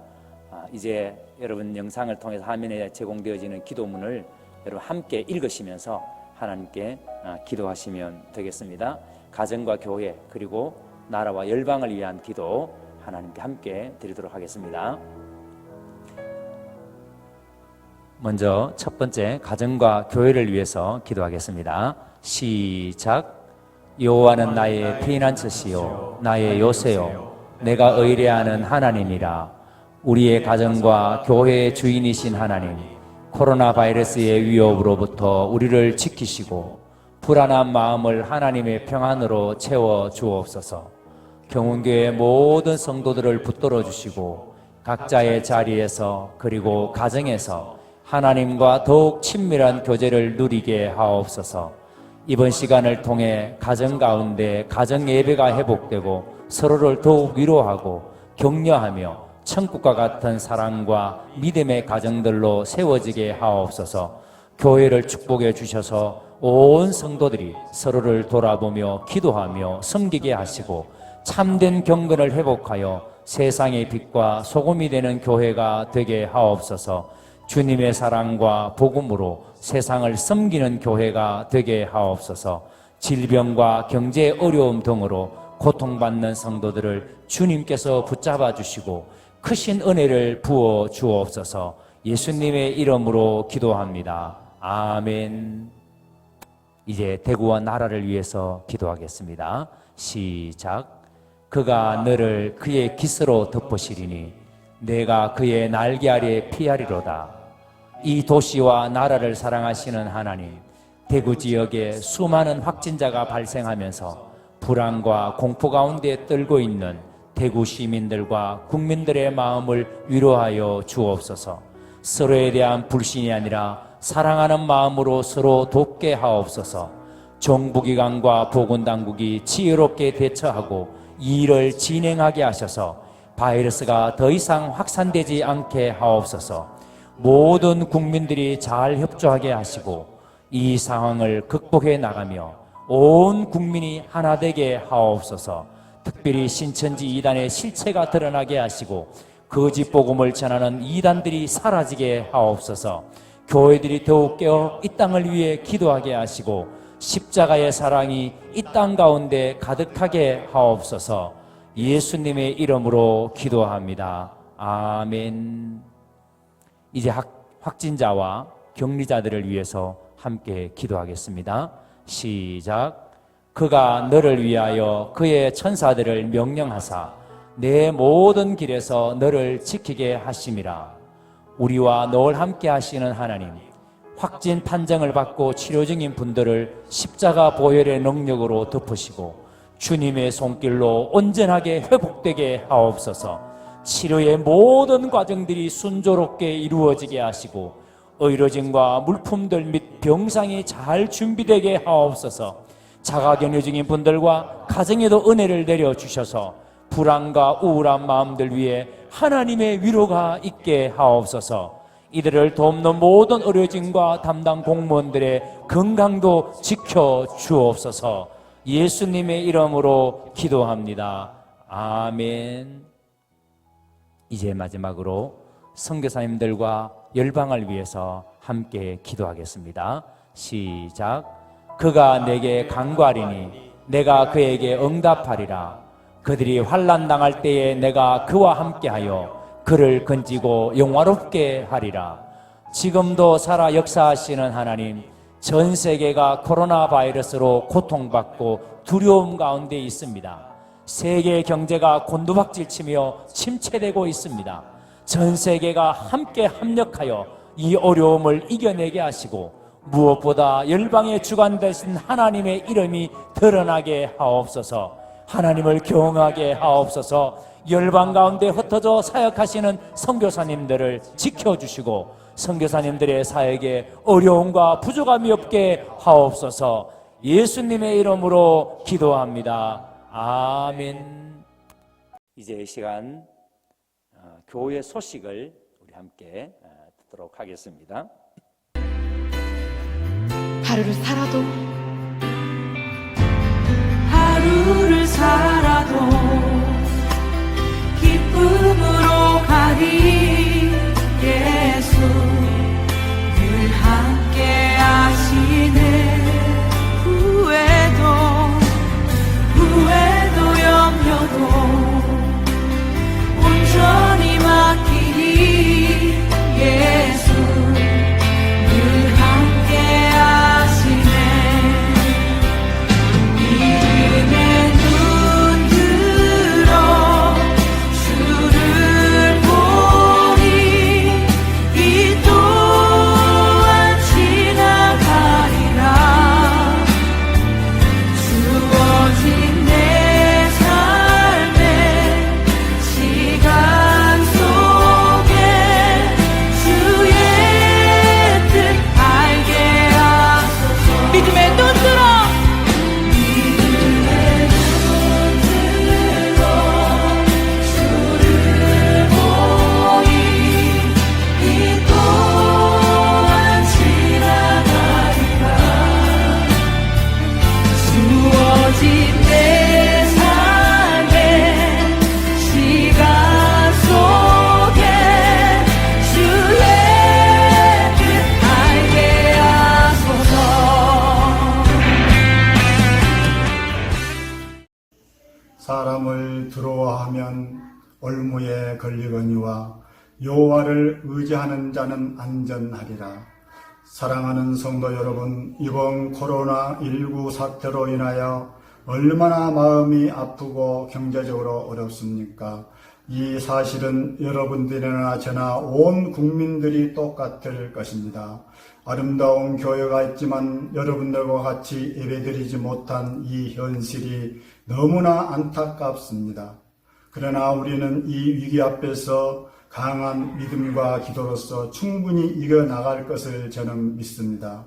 이제 여러분 영상을 통해서 화면에 제공되어지는 기도문을 여러분 함께 읽으시면서 하나님께 기도하시면 되겠습니다. 가정과 교회 그리고 나라와 열방을 위한 기도 하나님께 함께 드리도록 하겠습니다. 먼저 첫 번째 가정과 교회를 위해서 기도하겠습니다. 시작. 여호와는 나의 피난처시요 나의 요새요 내가 의뢰하는 하나님이라. 우리의 가정과 교회의 주인이신 하나님, 코로나 바이러스의 위협으로부터 우리를 지키시고 불안한 마음을 하나님의 평안으로 채워 주옵소서. 경운교회 모든 성도들을 붙들어 주시고 각자의 자리에서 그리고 가정에서 하나님과 더욱 친밀한 교제를 누리게 하옵소서. 이번 시간을 통해 가정 가운데 가정 예배가 회복되고 서로를 더욱 위로하고 격려하며 천국과 같은 사랑과 믿음의 가정들로 세워지게 하옵소서. 교회를 축복해 주셔서 온 성도들이 서로를 돌아보며 기도하며 섬기게 하시고 참된 경건을 회복하여 세상의 빛과 소금이 되는 교회가 되게 하옵소서. 주님의 사랑과 복음으로 세상을 섬기는 교회가 되게 하옵소서. 질병과 경제 어려움 등으로 고통받는 성도들을 주님께서 붙잡아 주시고 크신 은혜를 부어 주옵소서. 예수님의 이름으로 기도합니다. 아멘. 이제 대구와 나라를 위해서 기도하겠습니다. 시작. 그가 너를 그의 깃으로 덮으시리니 내가 그의 날개 아래 피하리로다. 이 도시와 나라를 사랑하시는 하나님, 대구 지역에 수많은 확진자가 발생하면서 불안과 공포 가운데 떨고 있는 대구 시민들과 국민들의 마음을 위로하여 주옵소서. 서로에 대한 불신이 아니라 사랑하는 마음으로 서로 돕게 하옵소서. 정부기관과 보건당국이 지혜롭게 대처하고 이 일을 진행하게 하셔서 바이러스가 더 이상 확산되지 않게 하옵소서. 모든 국민들이 잘 협조하게 하시고 이 상황을 극복해 나가며 온 국민이 하나 되게 하옵소서. 특별히 신천지 이단의 실체가 드러나게 하시고 거짓 복음을 전하는 이단들이 사라지게 하옵소서. 교회들이 더욱 깨어 이 땅을 위해 기도하게 하시고 십자가의 사랑이 이 땅 가운데 가득하게 하옵소서. 예수님의 이름으로 기도합니다. 아멘. 이제 확진자와 격리자들을 위해서 함께 기도하겠습니다. 시작. 그가 너를 위하여 그의 천사들을 명령하사 내 모든 길에서 너를 지키게 하심이라. 우리와 늘 함께 하시는 하나님, 확진 판정을 받고 치료 중인 분들을 십자가 보혈의 능력으로 덮으시고 주님의 손길로 온전하게 회복되게 하옵소서. 치료의 모든 과정들이 순조롭게 이루어지게 하시고 의료진과 물품들 및 병상이 잘 준비되게 하옵소서. 자가격리 중인 분들과 가정에도 은혜를 내려주셔서 불안과 우울한 마음들 위에 하나님의 위로가 있게 하옵소서. 이들을 돕는 모든 의료진과 담당 공무원들의 건강도 지켜주옵소서. 예수님의 이름으로 기도합니다. 아멘. 이제 마지막으로 선교사님들과 열방을 위해서 함께 기도하겠습니다. 시작. 그가 내게 간구하리니 내가 그에게 응답하리라. 그들이 환난 당할 때에 내가 그와 함께하여 그를 건지고 영화롭게 하리라. 지금도 살아 역사하시는 하나님, 전 세계가 코로나 바이러스로 고통받고 두려움 가운데 있습니다. 세계 경제가 곤두박질치며 침체되고 있습니다. 전 세계가 함께 합력하여 이 어려움을 이겨내게 하시고 무엇보다 열방의 주관 되신 하나님의 이름이 드러나게 하옵소서. 하나님을 경외하게 하옵소서. 열방 가운데 흩어져 사역하시는 선교사님들을 지켜주시고 선교사님들의 사역에 어려움과 부족함이 없게 하옵소서. 예수님의 이름으로 기도합니다. 아멘. 이제 이 시간 교회 소식을 우리 함께 듣도록 하겠습니다. 하루를 살아도 기쁨으로 가리 예수 늘 함께 하시네 후회도 염려도 온전히 맡기리 예수 늘 함께 하시네 이름에 눈 들어 주를 보니 이 또한 지나가리라 주어진 내 삶의 시간 속에 주의 뜻 알게 하소서 믿음의 눈 들어 주를 보니 이 또한 지나가리라 주어진 내 삶의 시간 속에 주의 뜻 알게 하소서 사람을 두려워하면 올무에 걸리거니와 여호와를 의지하는 자는 안전하리라. 사랑하는 성도 여러분, 이번 코로나19 사태로 인하여 얼마나 마음이 아프고 경제적으로 어렵습니까? 이 사실은 여러분들이나 저나 온 국민들이 똑같을 것입니다. 아름다운 교회가 있지만 여러분들과 같이 예배드리지 못한 이 현실이 너무나 안타깝습니다. 그러나 우리는 이 위기 앞에서 강한 믿음과 기도로서 충분히 이겨나갈 것을 저는 믿습니다.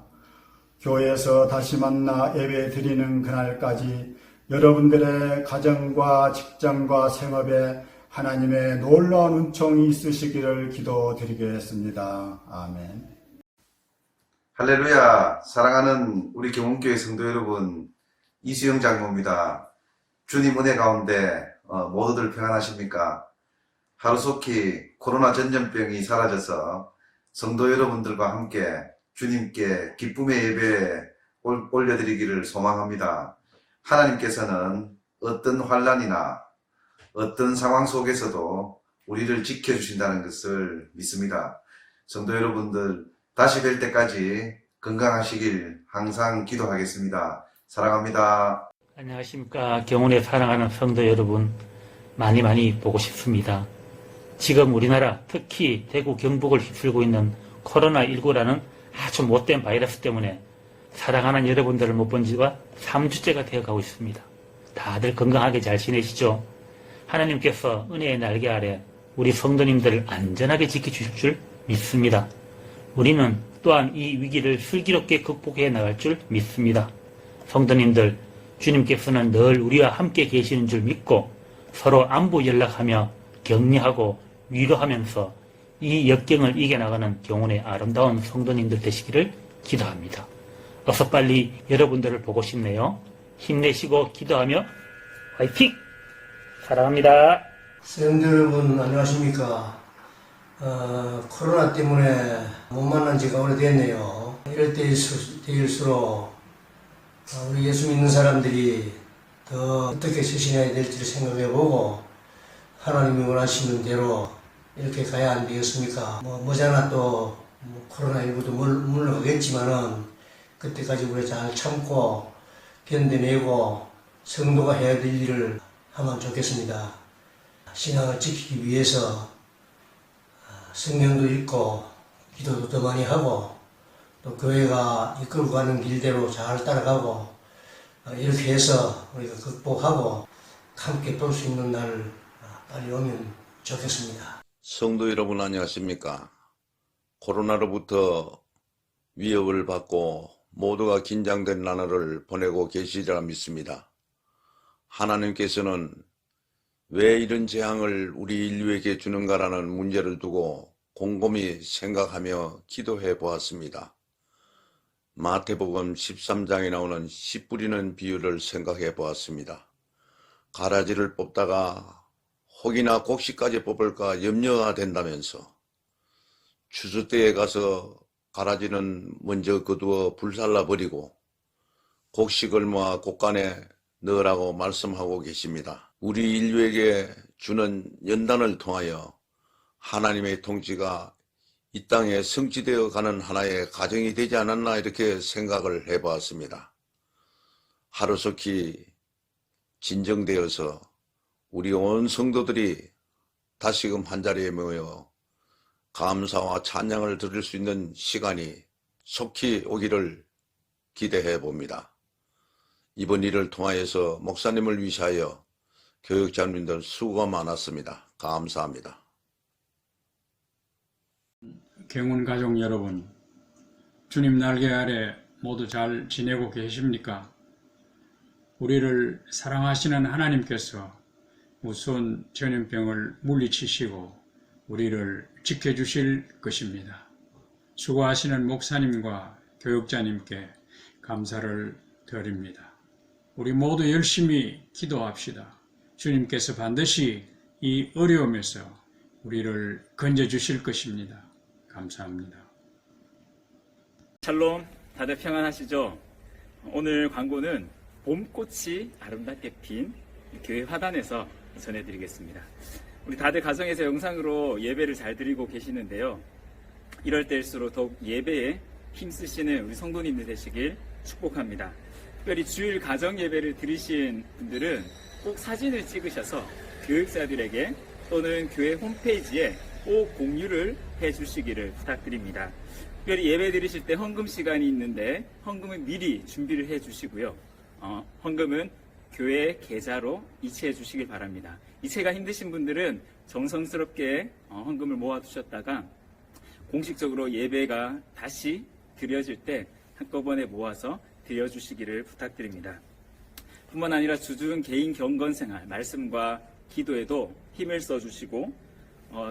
교회에서 다시 만나 예배 드리는 그날까지 여러분들의 가정과 직장과 생업에 하나님의 놀라운 은총이 있으시기를 기도드리겠습니다. 아멘. 할렐루야. 사랑하는 우리 경운교회 성도 여러분, 이수영 장로입니다. 주님 은혜 가운데 모두들 평안하십니까? 하루속히 코로나 전염병이 사라져서 성도 여러분들과 함께 주님께 기쁨의 예배 올려드리기를 소망합니다. 하나님께서는 어떤 환난이나 어떤 상황 속에서도 우리를 지켜주신다는 것을 믿습니다. 성도 여러분들, 다시 뵐 때까지 건강하시길 항상 기도하겠습니다. 사랑합니다. 안녕하십니까. 경운에 사랑하는 성도 여러분, 많이 보고 싶습니다. 지금 우리나라, 특히 대구 경북을 휩쓸고 있는 코로나19라는 아주 못된 바이러스 때문에 사랑하는 여러분들을 못 본 지가 3주째가 되어가고 있습니다. 다들 건강하게 잘 지내시죠? 하나님께서 은혜의 날개 아래 우리 성도님들을 안전하게 지켜주실 줄 믿습니다. 우리는 또한 이 위기를 슬기롭게 극복해 나갈 줄 믿습니다. 성도님들, 주님께서는 늘 우리와 함께 계시는 줄 믿고 서로 안부 연락하며 격려하고 위로하면서 이 역경을 이겨나가는 경운의 아름다운 성도님들 되시기를 기도합니다. 어서 빨리 여러분들을 보고 싶네요. 힘내시고 기도하며 화이팅! 사랑합니다. 성도 여러분 안녕하십니까. 코로나 때문에 못 만난 지가 오래됐네요. 이럴 때일수록 우리 예수 믿는 사람들이 더 어떻게 서신해야 될지를 생각해보고 하나님이 원하시는 대로 이렇게 가야 안 되겠습니까? 머지않아 또 코로나19도 물러가겠지만은 그때까지 우리 잘 참고 견뎌내고 성도가 해야 될 일을 하면 좋겠습니다. 신앙을 지키기 위해서 성경도 읽고 기도도 더 많이 하고 또 교회가 이끌고 가는 길대로 잘 따라가고 이렇게 해서 우리가 극복하고 함께 볼 수 있는 날 빨리 오면 좋겠습니다. 성도 여러분 안녕하십니까? 코로나로부터 위협을 받고 모두가 긴장된 나날을 보내고 계시리라 믿습니다. 하나님께서는 왜 이런 재앙을 우리 인류에게 주는가라는 문제를 두고 곰곰이 생각하며 기도해 보았습니다. 마태복음 13장에 나오는 씨 뿌리는 비유를 생각해 보았습니다. 가라지를 뽑다가 혹이나 곡식까지 뽑을까 염려가 된다면서 추수 때에 가서 가라지는 먼저 거두어 불살라 버리고 곡식을 모아 곡간에 넣으라고 말씀하고 계십니다. 우리 인류에게 주는 연단을 통하여 하나님의 통치가 이 땅에 성취되어 가는 하나의 가정이 되지 않았나 이렇게 생각을 해보았습니다. 하루속히 진정되어서 우리 온 성도들이 다시금 한자리에 모여 감사와 찬양을 드릴 수 있는 시간이 속히 오기를 기대해 봅니다. 이번 일을 통하여서 목사님을 위시하여 교육자님들 수고가 많았습니다. 감사합니다. 경운 가족 여러분, 주님 날개 아래 모두 잘 지내고 계십니까? 우리를 사랑하시는 하나님께서 우선 전염병을 물리치시고 우리를 지켜주실 것입니다. 수고하시는 목사님과 교육자님께 감사를 드립니다. 우리 모두 열심히 기도합시다. 주님께서 반드시 이 어려움에서 우리를 건져주실 것입니다. 감사합니다. 샬롬, 다들 평안하시죠? 오늘 광고는 봄꽃이 아름답게 핀 교회 화단에서 전해드리겠습니다. 우리 다들 가정에서 영상으로 예배를 잘 드리고 계시는데요. 이럴 때일수록 더욱 예배에 힘쓰시는 우리 성도님들 되시길 축복합니다. 특별히 주일 가정 예배를 드리신 분들은 꼭 사진을 찍으셔서 교육자들에게 또는 교회 홈페이지에 꼭 공유를 해주시기를 부탁드립니다. 특별히 예배 드리실 때 헌금 시간이 있는데 헌금은 미리 준비를 해주시고요. 헌금은 교회 계좌로 이체해 주시길 바랍니다. 이체가 힘드신 분들은 정성스럽게 헌금을 모아두셨다가 공식적으로 예배가 다시 드려질 때 한꺼번에 모아서 드려주시기를 부탁드립니다. 뿐만 아니라 주중 개인 경건생활, 말씀과 기도에도 힘을 써주시고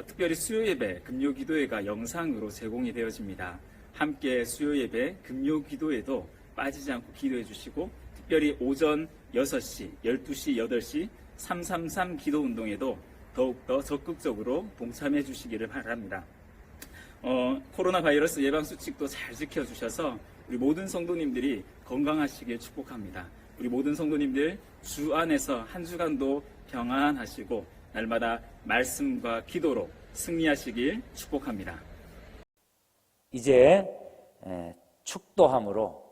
특별히 수요예배, 금요기도회가 영상으로 제공이 되어집니다. 함께 수요예배, 금요기도회도 빠지지 않고 기도해 주시고 특별히 오전 6시, 12시, 8시 333 기도운동에도 더욱더 적극적으로 동참해 주시기를 바랍니다. 코로나 바이러스 예방수칙도 잘 지켜주셔서 우리 모든 성도님들이 건강하시길 축복합니다. 우리 모든 성도님들 주 안에서 한 주간도 평안하시고 날마다 말씀과 기도로 승리하시길 축복합니다. 이제 축도함으로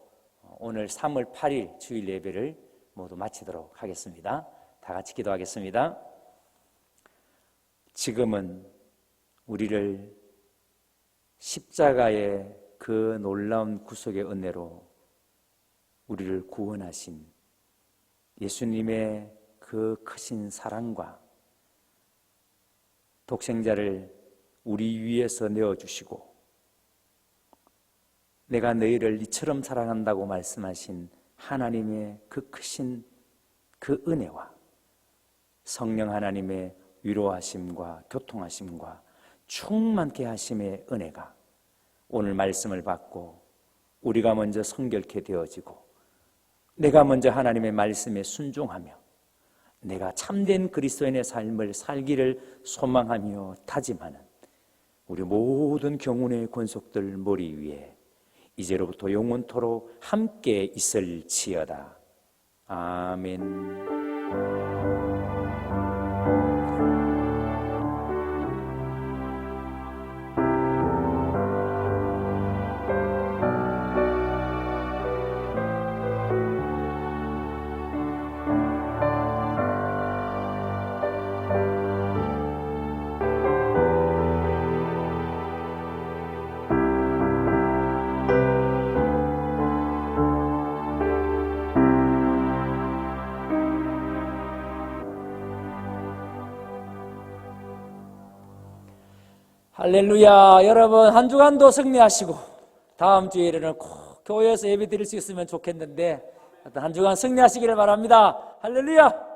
오늘 3월 8일 주일 예배를 모두 마치도록 하겠습니다. 다 같이 기도하겠습니다. 지금은 우리를 십자가의 그 놀라운 구속의 은혜로 우리를 구원하신 예수님의 그 크신 사랑과 독생자를 우리 위해서 내어주시고 내가 너희를 이처럼 사랑한다고 말씀하신 하나님의 그 크신 그 은혜와 성령 하나님의 위로하심과 교통하심과 충만케 하심의 은혜가 오늘 말씀을 받고 우리가 먼저 성결케 되어지고 내가 먼저 하나님의 말씀에 순종하며 내가 참된 그리스도인의 삶을 살기를 소망하며 다짐하는 우리 모든 경운의 권속들 머리 위에 이제로부터 영원토록 함께 있을지어다. 아멘. 할렐루야. 여러분 한 주간도 승리하시고 다음 주에는 꼭 교회에서 예배 드릴 수 있으면 좋겠는데 한 주간 승리하시기를 바랍니다. 할렐루야.